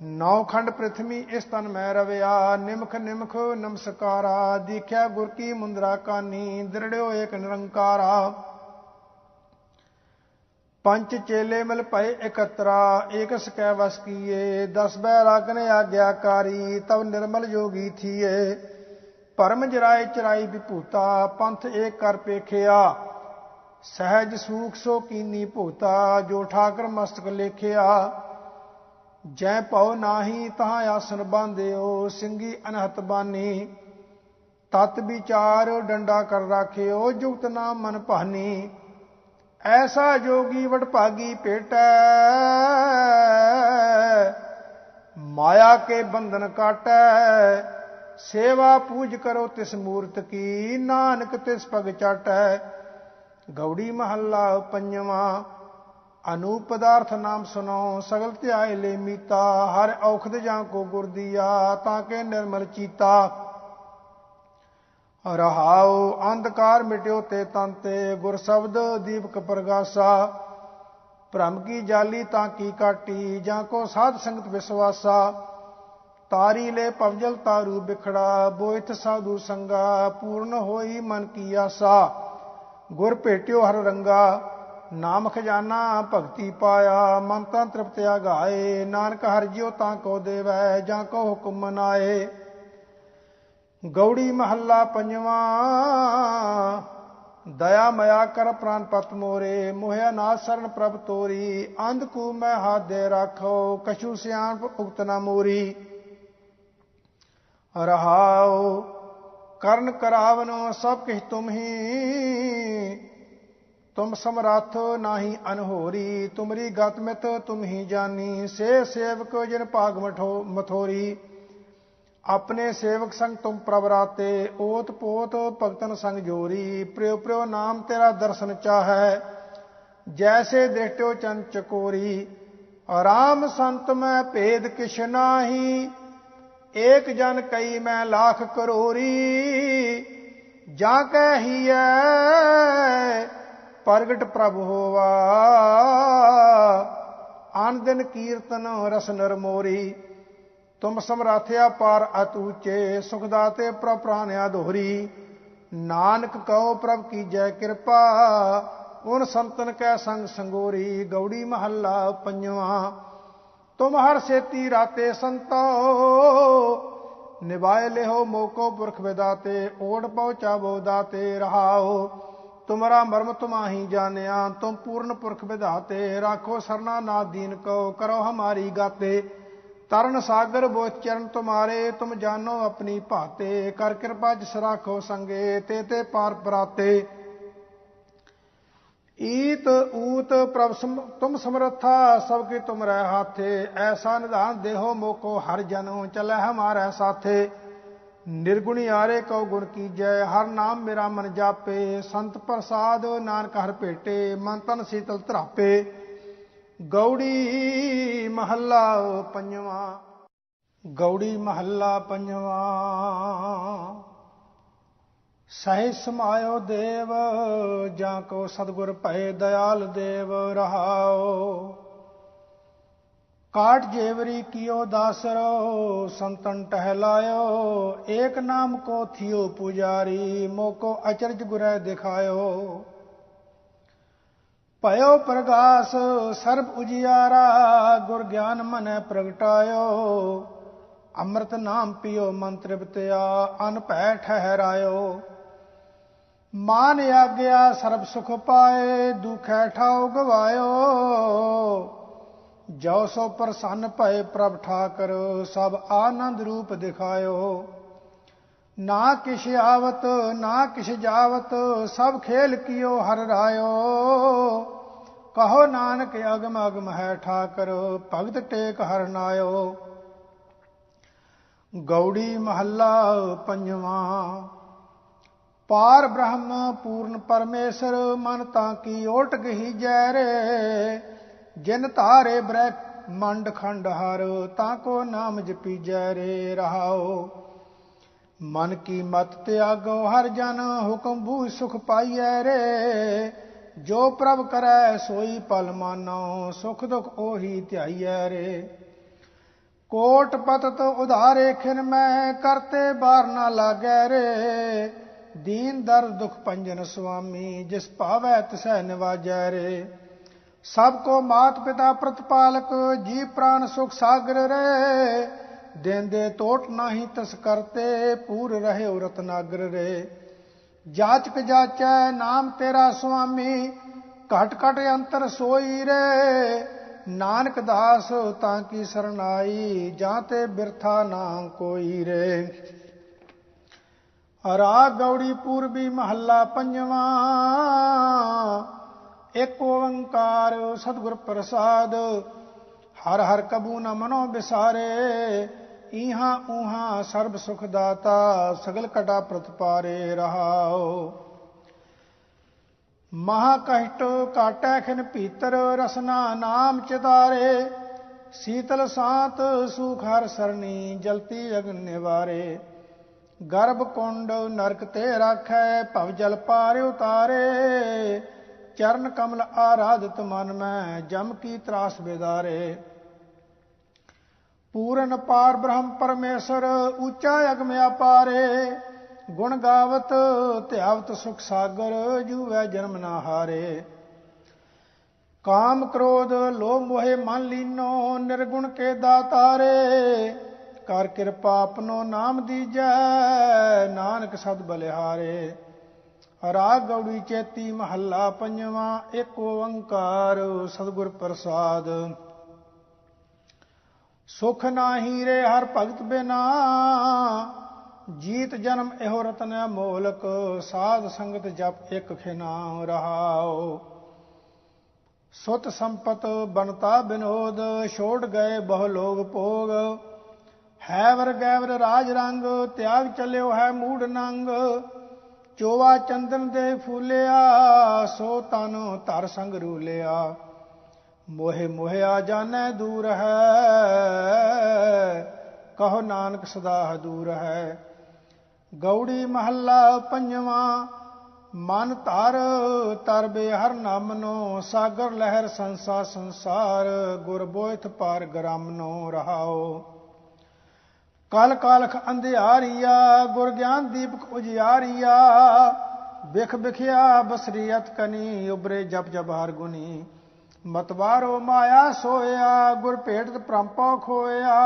नौ खंड पृथ्वी इस तन मैं रविया, निमख निमख नमस्कारा। दीख्या गुर की मुंदरा कानी, दृढ़ो एक निरंकारा। पंच चेले मिल भय एकत्रा, एक सकै वस किए। 10 बैरागन आज्ञाकारी, तब निर्मल योगी थिए। परम जराए चराई विभूता, पंथ एक कर पेखिया। सहज सूख सो कीनी भूता, जो ठाकर मस्तक लेखिया। जै पौ नाही तहाँ आसन बांधियो, सिंगी अनहत बानी। तत् विचार डंडा कर राखियो, जुगत नाम मन भानी। ऐसा जोगी वडभागी पेटै, माया के बंधन काटै। सेवा पूज करो तिस मूर्त की, नानक तिस पग चाटै। गौड़ी महला पंजवा। अनूप पदार्थ नाम सुनो, सगल त्याय ले मीता। हर औखद जां को गुर दिया, ताके निर्मल चीता। रहाओ अंधकार मिट्यो ते तंते, गुर शब्द दीपक प्रगासा। भ्रम की जाली ताकी काटी, जाको साध संगत विश्वासा। तारी ले पवजल तारू बिखड़ा, बोइथ साधु संगा। पूर्ण होई मन की आसा, गुर भेट्यो हर रंगा। नाम खजाना भगति पाया, मन तन तृप्त आगाए। नानक हर जियो तां को देवै, जां को हुक्म मनाए। गौड़ी महला पंजवा। दया मया कर प्राण पत मोरे, मोहया नाथ शरण प्रभ तोरी। अंधकू मैं हाथ दे राखो, कछु सियान उगत न मोरी। रहाओ करण करावनो सब किछ तुम ही, तुम समराथ नाही अनहोरी। तुमरी गत मित तुम ही जानी, से सेवक जिन भाग मथोरी। अपने सेवक संग तुम प्रवराते, ओत पोत भगतन संग जोरी। प्रियो प्रियो नाम तेरा दर्शन चाहै, जैसे दृष्टो चंद चकोरी। राम संत में भेद किछ नाही, एक जन कई मैं लाख करोरी। जाकै हियै प्रगट प्रभु होवा, आन दिन कीर्तन रस नर मोरी। तुम समराथया पार अतूचे, सुखदाते प्रभ प्राणया दोहरी। नानक कहो प्रभ की जय कृपा, उन संतन कै संग संगोरी। गौड़ी महला पंजवा। तुम हर सेती राते संतो, निभाए लेहो मोको पुरख विदाते। ओढ़ पहुँचावो दाते रहाओ, तुमरा मर्म तुमाही जानिया। तुम पूर्ण पुरख विधाते, राखो सरना नाथ दीन को। करो हमारी गाते, तरन सागर बोध चरण तुम्हारे। तुम जानो अपनी भाते, कर कृपा जिस राखो संगे। ते ते पार पराते, ईत ऊत प्रभ तुम समर्था, सबके तुम रह हाथे। ऐसा निधान देहो मोको हर जनो, चले हमारे साथे। निर्गुणी आरे कौ गुण की जय, हर नाम मेरा मन जापे। संत प्रसाद नानक हर भेटे, मन तन शीतल धरापे। गौड़ी महला पंजवा। गौड़ी महला पंजवा। सहि समायो देव, जाको सतगुर भय दयाल देव रहाओ। काट जेवरी कियो दासरो, संतन टहलायो। एक नाम को थियो पुजारी, मोको अचरज गुरह दिखायो। भयो प्रगास सर्ब उजियारा, गुर ज्ञान मन प्रगटायो। अमृत नाम पियो मन तृप्तया, अन भै ठहरायो। मान आज्ञा सर्ब सुख पाए, दुखै ठाव गवायो। जो सो प्रसन्न भय प्रभ ठाकर, सब आनंद रूप दिखायो। ना किश आवत ना किश जावत, सब खेल कियो हर रायो। कहो नानक अगम अगम है ठाकर, भगत टेक हर नायो। गौड़ी महला पंजवा। पार ब्रह्म पूर्ण परमेश्वर, मन ताकी ओट गही जैरे। जिन तारे ब्रह्मांड खंड हर, ताको नाम जपी जैरे रहाओ। मन की मत त्यागो हर जन, हुक्म बूझ सुख पाइयै रे। जो प्रभ करै सोई पल मानो, सुख दुख ओही ध्याइयै रे। कोट पतत उधारे खिन मैं, करते बार ना लागै रे। दीन दर्द दुख पंजन स्वामी, जिस पावै तिसै निवाजै रे। सबको मात पिता प्रतिपालक, जी प्राण सुख सागर रे। देंदे तोट नाही तस करते, पूर रहे रतनागर रे। जाचक जाचै नाम तेरा स्वामी, घट घट अंतर सोई रे। नानक दास ताकी सरनाई, जाते बिरथा नाम कोई रे। राग गौड़ी पूर्वी महला पंजवा। एक ओंकार सतगुर प्रसाद, हर हर कबू न मनो बिसारे। ईहा ऊहा सर्ब सुख दाता, सगल कटा प्रतिपारे रहाओ। महाकष्ट काटै खिन भीतर, रसना नाम चितारे। शीतल सांत सुख हर सरनी, जलती अग्नि निवारे। गर्भ कुंड नरक ते राखै, भव जल पार उतारे। चरण कमल आराधित मन में, जम की त्रास बेदारे। पूरन पार ब्रह्म परमेश्वर, ऊंचा अगम अपारे। गुण गावत ध्यावत सुख सागर, जूवै जन्म ना हारे। काम क्रोध लोभ मोहे मन लीनो, निर्गुण के दातारे। कर कृपा अपनो नाम दीजै, नानक सद बलिहारे। राग गौड़ी चेती महला पंजवा। एक ओंकार सतगुर प्रसाद। सुख नाही रे हर भगत बिना, जीत जन्म एहो रतन मोलक। साध संगत जप एक खिना रहाओ। सुत संपत बनता विनोद, छोड़ गए बहु लोग भोग। हैवर गैवर राज रंग, त्याग चलियो है मूड नंग। चोवा चंदन दे फूलिया, सो तन धर संग रूलिया। मोहे मोहे आ जानै दूर है, कहो नानक सदा दूर है। गौड़ी महला पंजवा। मन तार तरबे हर नामनो, सागर लहर संसा संसार। गुर बोथ पार ग्रामनो रहाओ। कल कालख अंधियारिया, गुर ज्ञान दीपक उजियारिया। बिख बिखिया बसरियत कनी, उबरे जप जप हर गुनी। मतवारो माया सोया, गुर भेट परंपो खोया।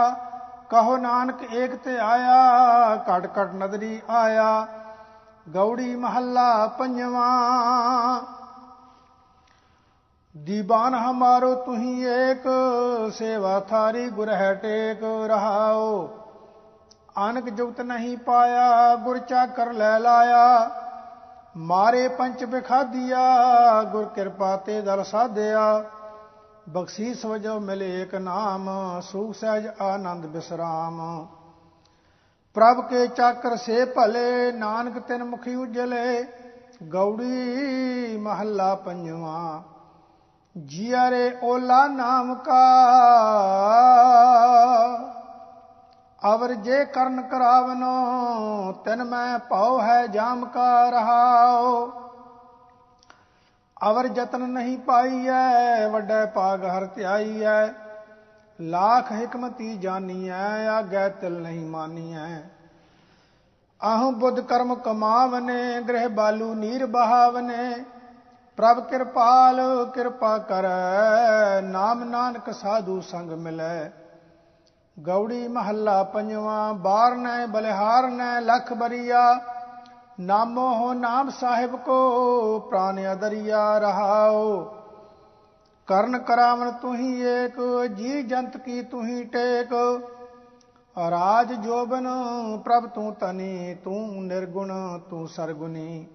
कहो नानक एक ते आया, कट कट नदरी आया। गौड़ी महला पंजवा। दीवान हमारो तुही एक, सेवा थारी गुर है टेक रहाओ। आनक जुगत नहीं पाया, गुर चाकर लै लाया। मारे पंच बिखादिया, गुर कृपा ते दल साधिया। बख्शीस वजो मिले एक नाम, सुख सहज आनंद विश्राम। प्रभ के चाकर से भले, नानक तिन मुखी उजले। गौड़ी महला पंजवा। जिया रे ओला नाम का, अवर जे करण करावनो। तिन मैं पाओ है जाम का रहाओ। अवर जतन नहीं पाई है, वड्डे पाग हर त्याई है। लाख हिकमती जानी है, आगे तिल नहीं मानी है। आहू बुद्ध कर्म कमावने, गृह बालू नीर बहावने। प्रभ कृपाल कृपा कर, नाम नानक साधु संग मिलै। गौड़ी महला पंजवा। बार नै बलिहार नै लख बरिया। नामो हो नाम साहिब को, प्राण अदरिया रहाओ। कर्ण करावन तुही एक, जी जंत की तुही टेक। राज जोबन प्रभ तू तनी, तू निर्गुण तू सरगुनी।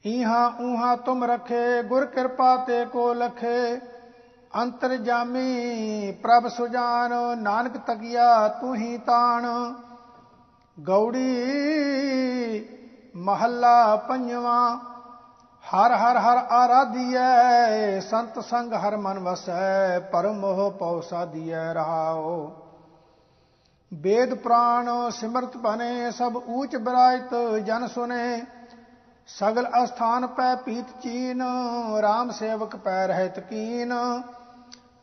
इहां ऊहां तुम रखे, गुर कृपा ते को लखे। अंतरजामी प्रभ सुजान, नानक तकिया तू ही तान। गौड़ी महला पंजवा। हर हर हर आराधिय, संत संग हर मन वसै। परम मोह पौ साधिय रहाओ। वेद पुराण सिमरत बने, सब ऊंच विराजित जन सुने। सगल अस्थान पै पीत चीन, राम सेवक पै रहत कीन।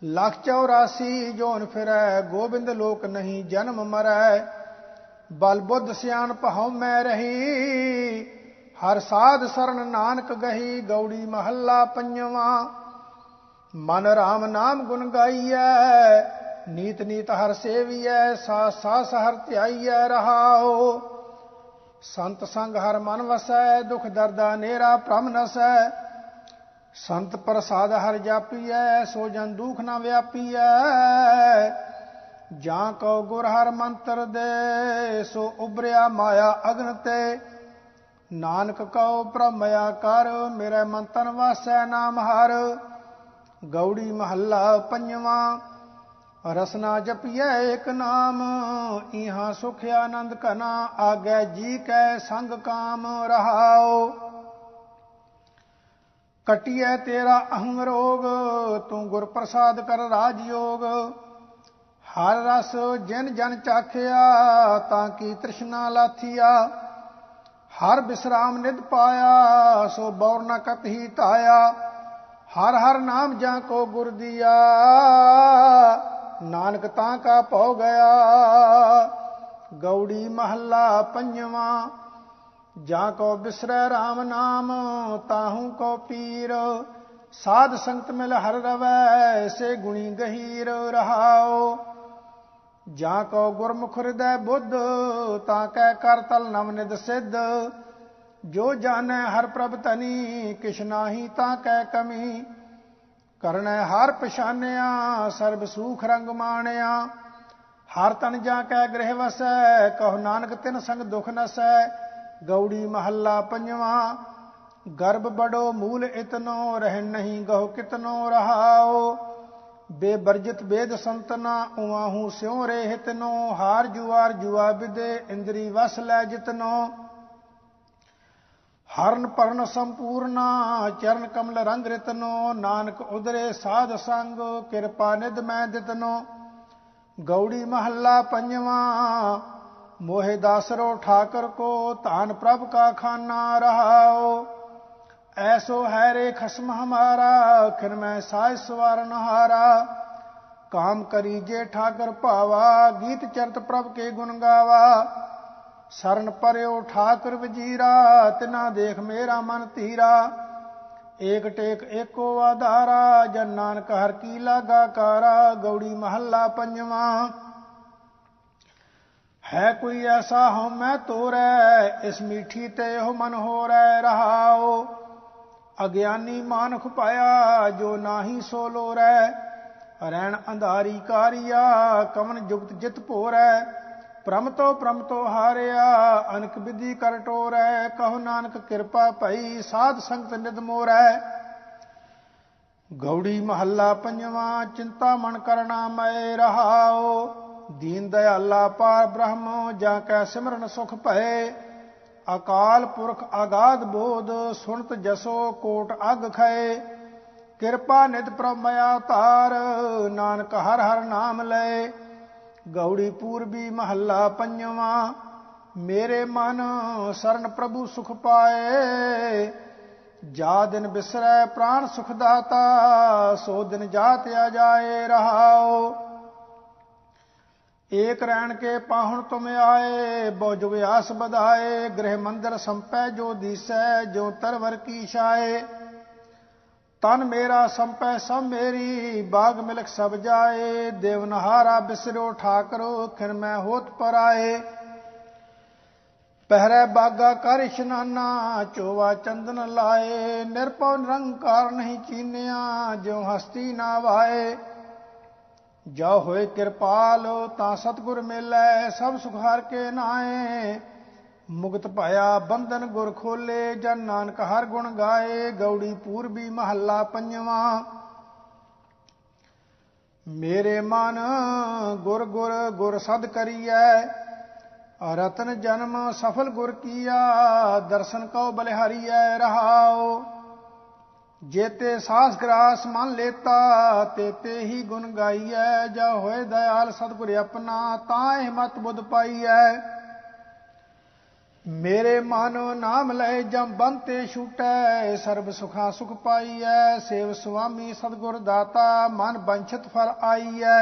184 जोन फिरै, गोबिंद लोक नहीं जन्म मरै। बल बुद्ध सियान पहौ मैं रही, हर साध शरण नानक गही। गौड़ी महला पंजवा। मन राम नाम गुण गाइयै, नीत नीत हर सेवियै। सास हर ध्याइयै रहाओ। संत संग हर मन वसै, दुख दर्दा नेरा भ्रम नसै। संत प्रसाद हर जापीऐ, सो जन दुख न व्यापीऐ। ਜਾਂ ਕਉ ਗੁਰ ਹਰ ਮੰਤਰ ਦੇ, ਸੋ ਉਬਰਿਆ ਮਾਇਆ ਅਗਨ ਤੇ। ਨਾਨਕ ਕਉ ਭ੍ਰਮਿਆ ਕਰ, ਮੇਰੇ ਮਨ ਤਨ ਵਾਸੈ ਨਾਮ ਹਰ। ਗੌੜੀ ਮਹੱਲਾ ਪੰਜਵਾ। ਰਸਨਾ ਜਪੀਐ ਏਕ ਨਾਮ, ਇਹਾਂ ਸੁਖ ਆਨੰਦ ਘਨਾ। ਆਗੈ ਜੀ ਕੈ ਸੰਗ ਕਾਮ ਰਹਾਉ। ਕਟਿਐ ਤੇਰਾ ਅਹੰ ਰੋਗ, ਤੂੰ ਗੁਰ ਪ੍ਰਸਾਦ ਕਰ ਰਾਜ ਯੋਗ। हर रस जिन जन चाखिया, ताकि तृष्णा लाथिया। हर विश्राम निध पाया, सो बौर न कत ही ताया। हर हर नाम जा को गुर दिया, नानक तां का पौ गया। गौड़ी महला पंजवा। जा को बिसरै राम नाम, ताहू को पीर। साध संगत मिल हर रवै, से गुणी गहीर रहाओ। ਜਾਂ ਕਉ ਗੁਰਮੁਖ ਹਿਰਦੈ ਬੁੱਧ, ਤਾਂ ਕੈ ਕਰ ਤਲ ਨਵਨਿਧ ਸਿੱਧ। ਜੋ ਜਾਣੈ ਹਰ ਪ੍ਰਭ ਤਨੀ, ਕਿਛ ਨਾਹੀ ਤਾਂ ਕੈ ਕਮੀ। ਕਰਨੈ ਹਰ ਪਛਾਨਿਆ, ਸਰਬ ਸੂਖ ਰੰਗ ਮਾਣਿਆ। ਹਰ ਤਨ ਜਾ ਕੈ ਗ੍ਰਹਿ ਵਸੈ, ਕਹੋ ਨਾਨਕ ਤਿਨ ਸੰਗ ਦੁਖ ਨਸੈ। ਗੌੜੀ ਮਹੱਲਾ ਪੰਜਵਾ। ਗਰਭ ਬੜੋ ਮੂਲ ਇਤਨੋ, ਰਹਿਣ ਨਹੀਂ ਗਹੋ ਕਿਤਨੋ ਰਹਾਓ। बेबरजित वेद संतना, उवाहू स्यों रे हितनो। हार जुआर जुआ विदे, इंद्री वस लै जितनो। हरण परण संपूर्णा, चरण कमल रंग रितनो। नानक उदरे साध संग, कृपा निध मैं दितनो। गौड़ी महला पंजवा। मोहे दासरो ठाकर को, तान प्रभ का खाना रहाओ। ऐसो है रे खसम हमारा, खिन में साज सवारन हारा। काम करीजे ठाकर भावा, गीत चरत प्रभ के गुण गावा। शरण पर्यो ठाकुर वजीरा, तिना देख मेरा मन धीरा। एक टेक एको आधारा, जन नानक हर की लागा कारा। गौड़ी महला पंजवा। है कोई ऐसा हो मैं तोरै, इस मीठी ते हो मन हो रै रहाओ। अज्ञानी मानख पाया, जो नाही सो लोरै। रैन अंधारी कारिया, कवन जुगत जित भोरै। प्रम तो हारिया, अनक विधि कर टोरै। कहो नानक कृपा भई, साध संगत निध मोरै। गौड़ी महला पंजवा। चिंता मन करना मैं रहाओ। दीन दयाला पार ब्रह्म, जाकै सिमरन सुख भए। अकाल पुरख आगाध बोध, सुनत जसो कोट अग खए। कृपा निध प्रभ मया तार, नानक हर हर नाम लय। गौड़ी पूर्वी महला पंजवा। मेरे मन शरण प्रभु सुख पाए। जा दिन बिसरै प्राण सुख दाता, सो दिन जात आ जाए रहाओ। एक रैन के पाहुन तुम आए, बहु जुग आस बधाए। गृह मंदिर संपै जो दिसै, जो तरवर की छाए। तन मेरा संपै सब मेरी, बाग मिलक सब जाए। देवनहारा बिसरो ठाकरो, खिन मैं होत पर आए। पहरै बागा कर इशनाना, चोवा चंदन लाए। निरपौ निरंकार नहीं चीनिया, ज्यों हस्ती ना वाए। जो होए कृपाल ता सतगुर मिलै, सब सुख हर के नाए। मुक्त पाया बंधन गुर खोले, जन नानक हर गुण गाए। गौड़ी पूर्वी महला पंजवा। मेरे मन गुर गुर गुर सद करियै, रतन जन्म सफल गुर किया। दर्शन कौ बलिहारियै रहाओ, जेते सास ग्रास मान लेता। तेते ही गुण गाइयै, जा होए दयाल सतगुर अपना। ताहि मत बुध पाइयै, मेरे मन नाम लय जम बनते छूटै। सर्ब सुखा सुख पाइयै, सेव स्वामी सतगुर दाता। मन बंछित फल आइयै,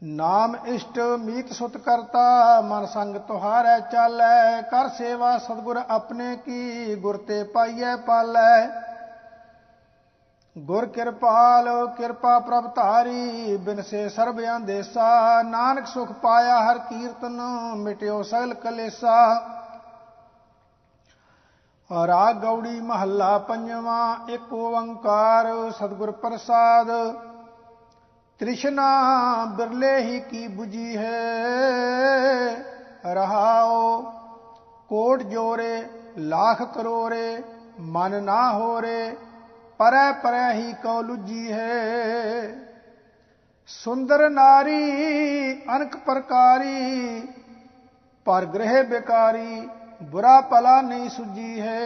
नाम इष्ट मीत सुत करता। मन संग तुहारै चालै, कर सेवा सतगुर अपने की। गुर ते पाइयै पालै, गुर कृपाल कृपा प्रभ धारी। बिन से सर्ब अंदेसा, नानक सुख पाया हर कीर्तन। मिट्यो सगल कलेसा। राग गौड़ी महला पंजवा। एक ओंकार सतगुर प्रसाद, तृष्णा बिरले ही की बुझी है। रहाओ कोट जोरे लाख करोरे, मन ना हो रे। परै परै ही कौ लुझी है। सुंदर नारी अनक प्रकारी, पर गृह बेकारी। बुरा भला नहीं सुझी है,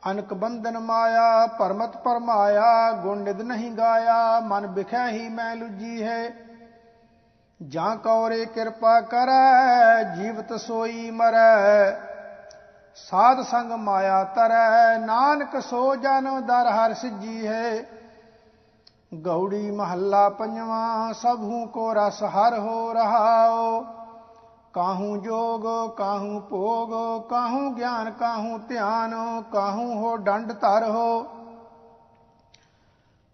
अनक बंधन माया। परमत परमाया गुण निद नहीं गाया। मन बिखै ही मैं लुझी है, जां कौरे कृपा करै। जीवत सोई मरै, साध संग माया तरै। नानक सो जन दर हर सिजी है। गौड़ी महला पंजवा। सबहू को रस हर हो रहाओ, काहू जोग काहू भोग। काहू ज्ञान काहू ध्यान, काहू हो दंड धर हो।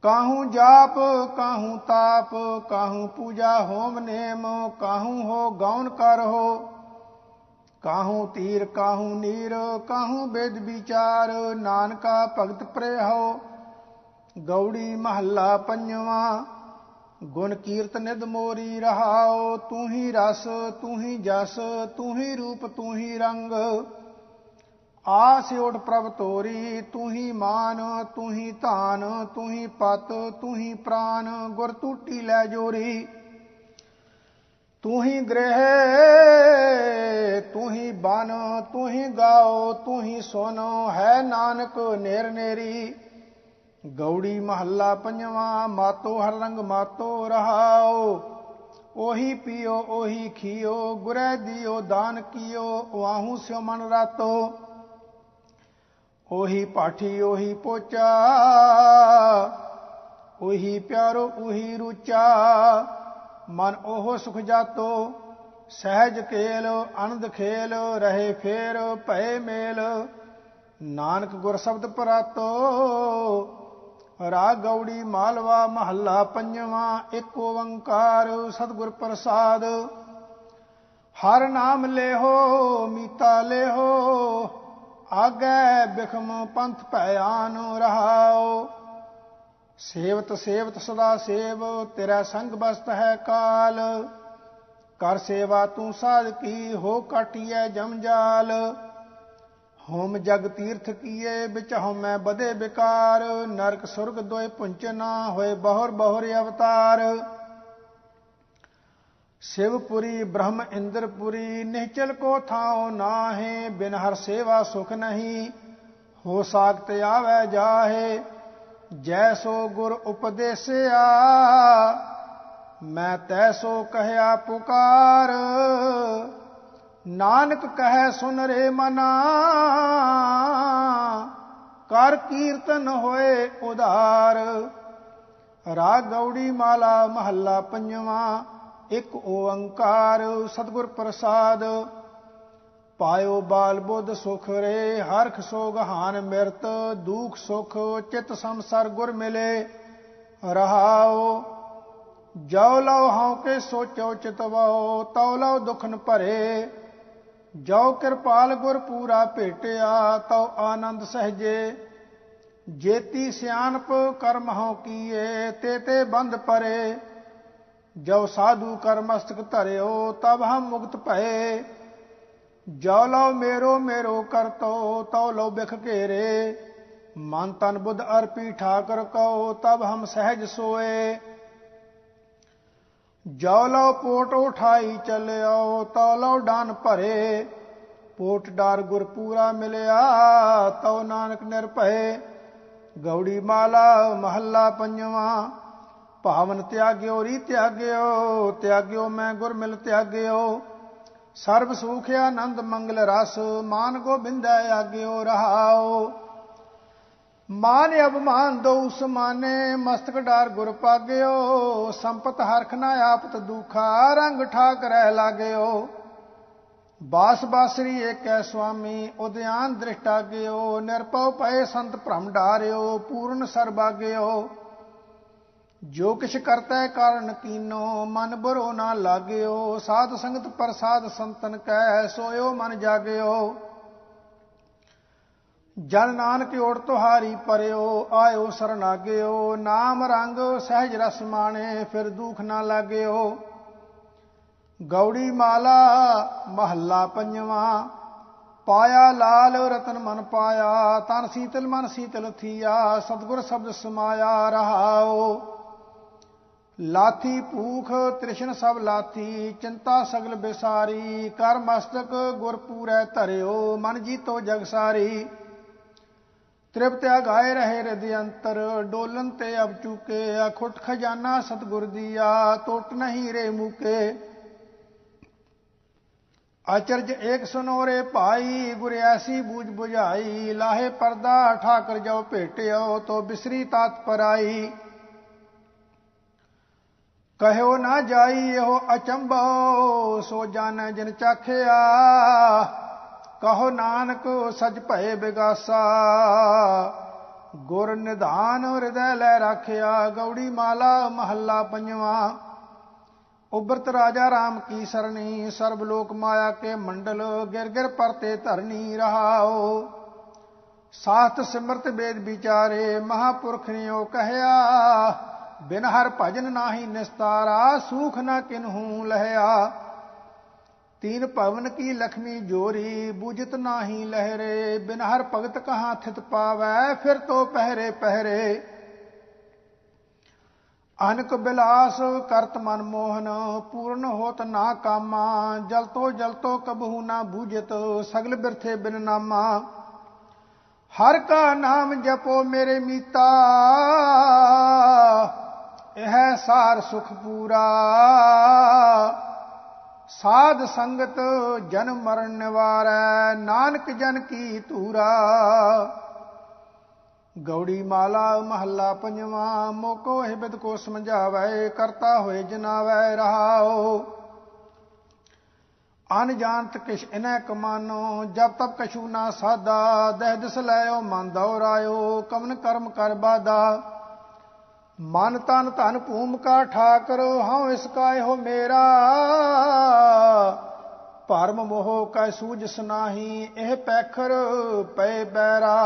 काहू जाप काहू ताप, काहू पूजा होम नेम। काहू हो गौन कर हो, काहू तीर काहू नीर। काहू वेद विचार, नानका भगत प्रे हो। गौड़ी महला पंजवा। गुण कीर्त निद मोरी रहाओ, तू ही रस तू ही जस। तू ही रूप तू ही रंग, आस उठ प्रभ तोरी। तू ही मान तू ही धान, तू ही पत तू ही प्राण। गुर टूटी लै जोरी, तू ही गृह तू ही बन। तू ही गाओ तू ही सुन, है नानक नेर नेरी। गौड़ी महला पंजवा। मातो हर रंग मातो रहाओ, ओही पियो ओही खियो। गुरै दियो दान कियो, वाहू स्यो मन रातो। ओही पाठी ओही पोचा, ओही प्यारो ओही रुचा। मन ओहो सुख जातो, सहज केल आनंद खेल। रहे फेर भय मेल, नानक गुर शब्द परातो। राग गौड़ी मालवा महला पंजवा। एक ओंकार सतगुर प्रसाद, हर नाम लेहो मीता लेहो। आगे बिखम पंथ भयान रहाओ, सेवत सेवत सदा सेव। तेरा संग बसत है काल, कर सेवा तू साध की। हो काटिए जमजाल, होम जग तीर्थ किए। बिचहु मैं बदे बिकार, नरक सुरग दोय पुंचना। होए बहुर बहुर अवतार। शिवपुरी ब्रह्म इंद्रपुरी, निश्चल को थाओ नाहे। बिन हर सेवा सुख नहीं, हो सागत आवे जाहे। जैसो गुर उपदेसिया, मैं तैसो कहया पुकार। नानक कहे सुन रे मना, कर कीर्तन होए उदार। राग गौड़ी माला महला पंजवा। एक ओंकार सतगुर प्रसाद, पायो बाल बुद्ध सुख रे। हरख सोग हान मिरत, दुख सुख चित संसार गुर मिले। रहाओ जो लो हाँ के सोचो चितवो। तौ लो दुखन भरे, जो कृपाल गुर पूरा भेटिया। तौ आनंद सहजे, जेती सियानप कर्म हों किए, ते बंध परे। जब साधु कर मस्तक धर्यो, तब हम मुक्त भये। जो लो मेरो मेरो कर तो लो बिख घेरे। मन तन बुध अर्पी ठाकर कहो, तब हम सहज सोए। जो लो पोट उठाई चलियो, तो लो डान भरे। पोट डार गुर पूरा मिलया, तो नानक निर्भय। गौड़ी माला महला पंजवा। भावन त्याग्यो री त्याग्यो, त्याग्यो मैं गुर मिल त्याग्यो। सर्व सुख आनंद मंगल रस, मान गोबिंद आग्यो रहाओ। मान अभिमान दो समाने, मस्तक डार गुर पाग्यो। संपत हरख न आपत दुखा, रंग ठाक रह लागयो। बास बासरी एक स्वामी, उद्यान दृष्टाग्यो। निरपव पय संत भ्रम डार्यो, पूर्ण सर्वाग्यो। जो किछ करतै कारण कीनो, मन बुरो ना लाग्यो। साध संगत प्रसाद संतन कै, सोयो मन जाग्यो। जन नानक ओट तुहारी परयो, आयो सरनाग्यो। नाम रंग सहज रस माणे, फिर दुख ना लाग्यो। गौड़ी माला महला पंजवा। पाया लाल रतन मन पाया, तन शीतल मन शीतल थिया। सतगुर शब्द समाया रहाओ। लाथी भूख तृष्ण सब लाथी, चिंता सगल बेसारी। कर मस्तक गुर पूरै धर्यो, मन जीतो जग सारी। तृप्त गाए रहे हृदय अंतर, डोलन ते अब चूके। अखुट खजाना सतगुर दिया, टोट नहीं रे मूके। अचरज एक सुनोरे भाई, गुर ऐसी बूझ बुझाई। लाहे पर्दा ठाकर जो भेटियो, तो बिसरी तात पर आई। कहो ना जाई एहो अचंभो, सो जाने जिन चाखिया। कहो नानक सच भय बिगासा, गुर निधान हृदय लै राखिया। गौड़ी माला महला पंजवा। उबरत राजा राम की सरणी, सर्वलोक माया के मंडल। गिर गिर परते धरनी रहाओ। साथ सिमरत वेद विचारे, महापुरख ने ओ कहया। बिन हर भजन नाही निस्तारा, सूख न किन्हू लहया। तीन पवन की लक्ष्मी जोरी, बूझत नाही लहरे। बिन हर भगत कहाँ थित पावै, फिर तो पहरे पहरे। अनक बिलास करत मन मोहन, पूर्ण होत ना कामा। जल तो कबहू ना बूझत, सगल बिरथे बिन नामा। हर का नाम जपो मेरे मीता, यह सार सुख पूरा। साध संगत जन्म मरण निवारै, नानक जन की तूरा। गौड़ी माला महला पंजवा। मोको हिबिद को समझावै, करता होए जनावै रहाओ। अन जानत किश इन्ह कमानो, जब तब कछु ना साधा। दह दिस लयो मन दौरायो, कमन कर्म कर बाधा। मन तन धन भूमिका ठाकर, हाँ इसका हो मेरा। भरम मोह कै सूझ सुनाही, एह पैखर पै बैरा।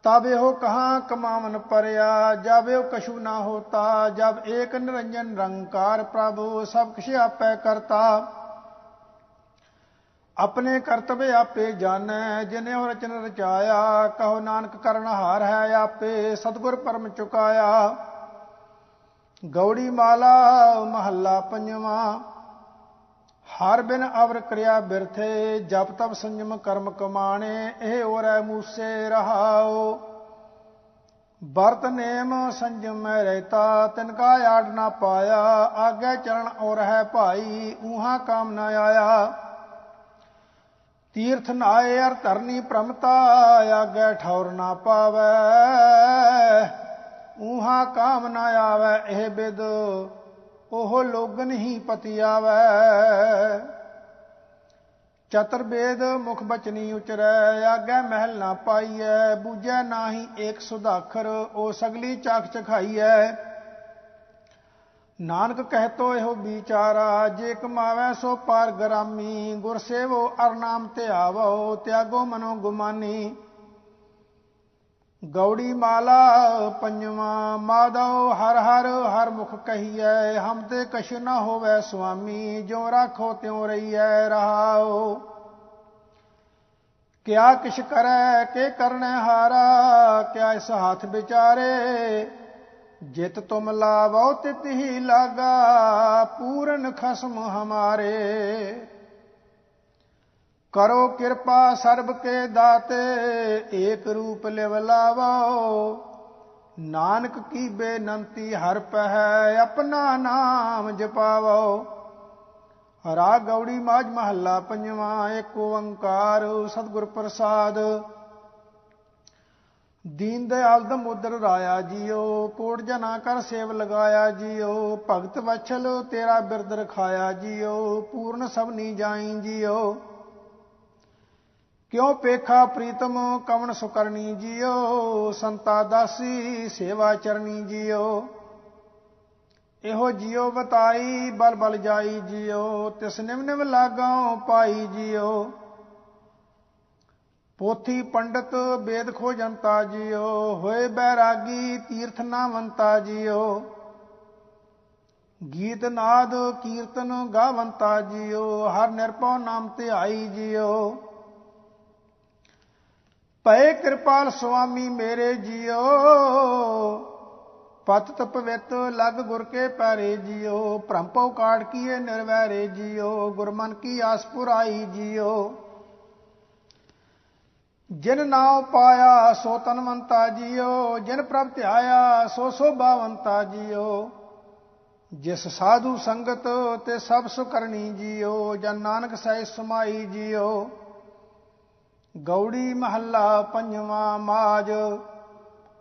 तब एहो कहाँ कमावन परया, जब एहो कछु ना होता। जब एक निरंजन निरंकार प्रभु, सब किछ आपै करता। अपने कर्तव्य आपे जानै, जिने हो रचन रचाया। कहो नानक करनहार है आपे, सतगुर परम चुकाया। गौड़ी माला महला पंजवा। हर बिन अवर क्रिया बिरथे, जप तप संयम कर्म कमाणे। एह ओरै मूसे रहाओ। बरत नेम संयम में रहता, तिनका आड़ ना पाया। आगे चरण और है भाई, ऊहा काम न आया। तीर्थ नाए अर धरनी प्रमता, आगे ठौर ना पावै। ऊहा काम न आवै एह बिद, ओह लोगन ही पति आवै। चतुर्वेद मुख बचनी उचरै, आगे महल ना पाईऐ। बूझै नाही एक सुधाखर, ओ सगली चाख चखाईऐ। नानक कहतो एहो विचारा, जे कमावै सो पार ग्रामी। गुर सेवो अर नाम त्यावो, त्यागो मनो गुमानी। गौड़ी माला पंजवा माधव हर हर हर मुख कहिए, हम ते कछ न होवै स्वामी, ज्यों राखो त्यों रहिए रहाओ। क्या किश करे के करने हारा, क्या इस हाथ विचारे, जित तुम लावो तित ही लागा, पूरन खसम हमारे। करो कृपा सर्ब के दाते, एक रूप लिव लावो, नानक की बेनंती हर पह, अपना नाम जपावो। राग गौड़ी माझ महला पंजवा, एक ओंकार सतगुर प्रसाद। दीन दयाल दमोदर राया जियो, कोट जना कर सेव लगाया जियो, भगत वत्सल तेरा बिरद रखाया जियो, पूर्ण सबनी जाई जियो। क्यों पेखा प्रीतम कवन सुकरणी जियो, संता दासी सेवा चरणी जियो। एहो जियो बताई बल बल जाई जियो, तिस निम निम लागों पाई जियो। पोथी पंडित वेद खोजंता जियो, होए बैरागी तीर्थ नावंता जियो। गीत नाद कीर्तन गावंता जियो, हर निरपौ नाम ते आई जियो। पए कृपाल स्वामी मेरे जियो, पतित पवित लग गुर के पैरे जियो। भ्रम पौ काट किए निर्वैरे जियो, गुरमन की आस पुराई जियो। जिन नाव पाया सो तनवंता जियो, जिन प्रभ ध्याया सो शोभावंता जियो। जिस साधु संगत ते सब सुकरणी जियो, जन नानक सह समाई जियो। गौड़ी महला पंजवा माज,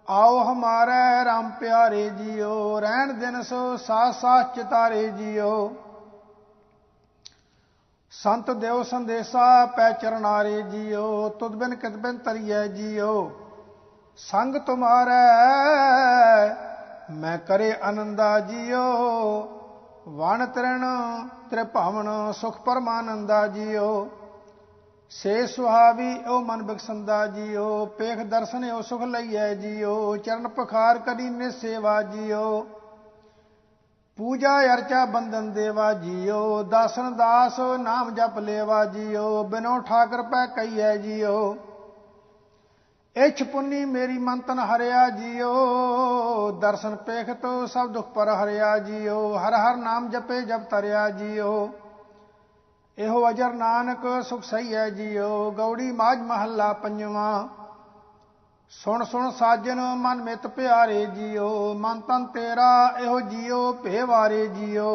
आओ हमारे राम प्यारे जियो, रहन दिन सो साथ साथ चितारे जियो। संत देव संदेशा पै चरनारे जियो, तुद बिन कित बिन तरिए जियो। संग तुम्हारे मैं करे आनंदा जियो, वन तृण त्रिभावन सुख परमानंदा जियो। से सुहावी ओ मन बिकसंदा जियो, पेख दर्शन ओ सुख लइए जियो। चरण पखार करी ने सेवा जियो, पूजा अर्चा बंदन देवा जियो। दासन दास नाम जप लेवा जियो, बिनो ठाकर पै कहिए जियो। इछ पुन्नी मेरी मंतन हरिया जियो, दर्शन पेख तो सब दुख पर हरिया जियो। हर हर नाम जपे जप तरिया जियो, एहो अजर नानक सुख सही है जियो। गौड़ी माझ महला पंजवा, सुन सुन साजन मन मित प्यारे जियो। मन तन तेरा एहो जियो भेवारे जियो,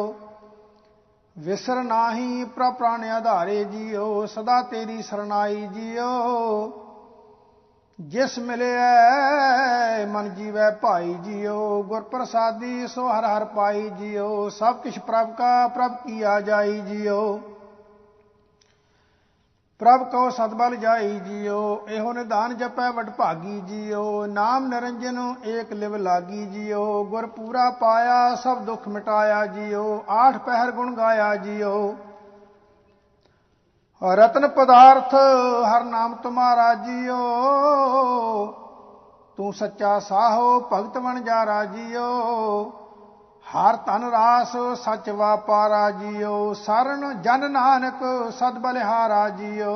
विसर नाही प्रभ प्राण आधारे जियो। सदा तेरी सरनाई जियो, जिस मिले मन जीवै भाई जियो। गुर प्रसादी सो हर हर पाई जियो, सब किछ प्रभ का प्रभ किया जाई जियो। प्रभ को सतबल जाई जियो, एहो निधान जपै वड भागी जियो। नाम निरंजन एक लिव लागी जियो, गुर पूरा पाया सब दुख मिटाया जियो। आठ पहर गुण गाया जियो, रतन पदार्थ हर नाम तुम्हारा जियो। तू सच्चा साहो भगत बन जारा जियो, हर धन रास सच वापारा जियो। सरन जन नानक सद बलिहारा जियो।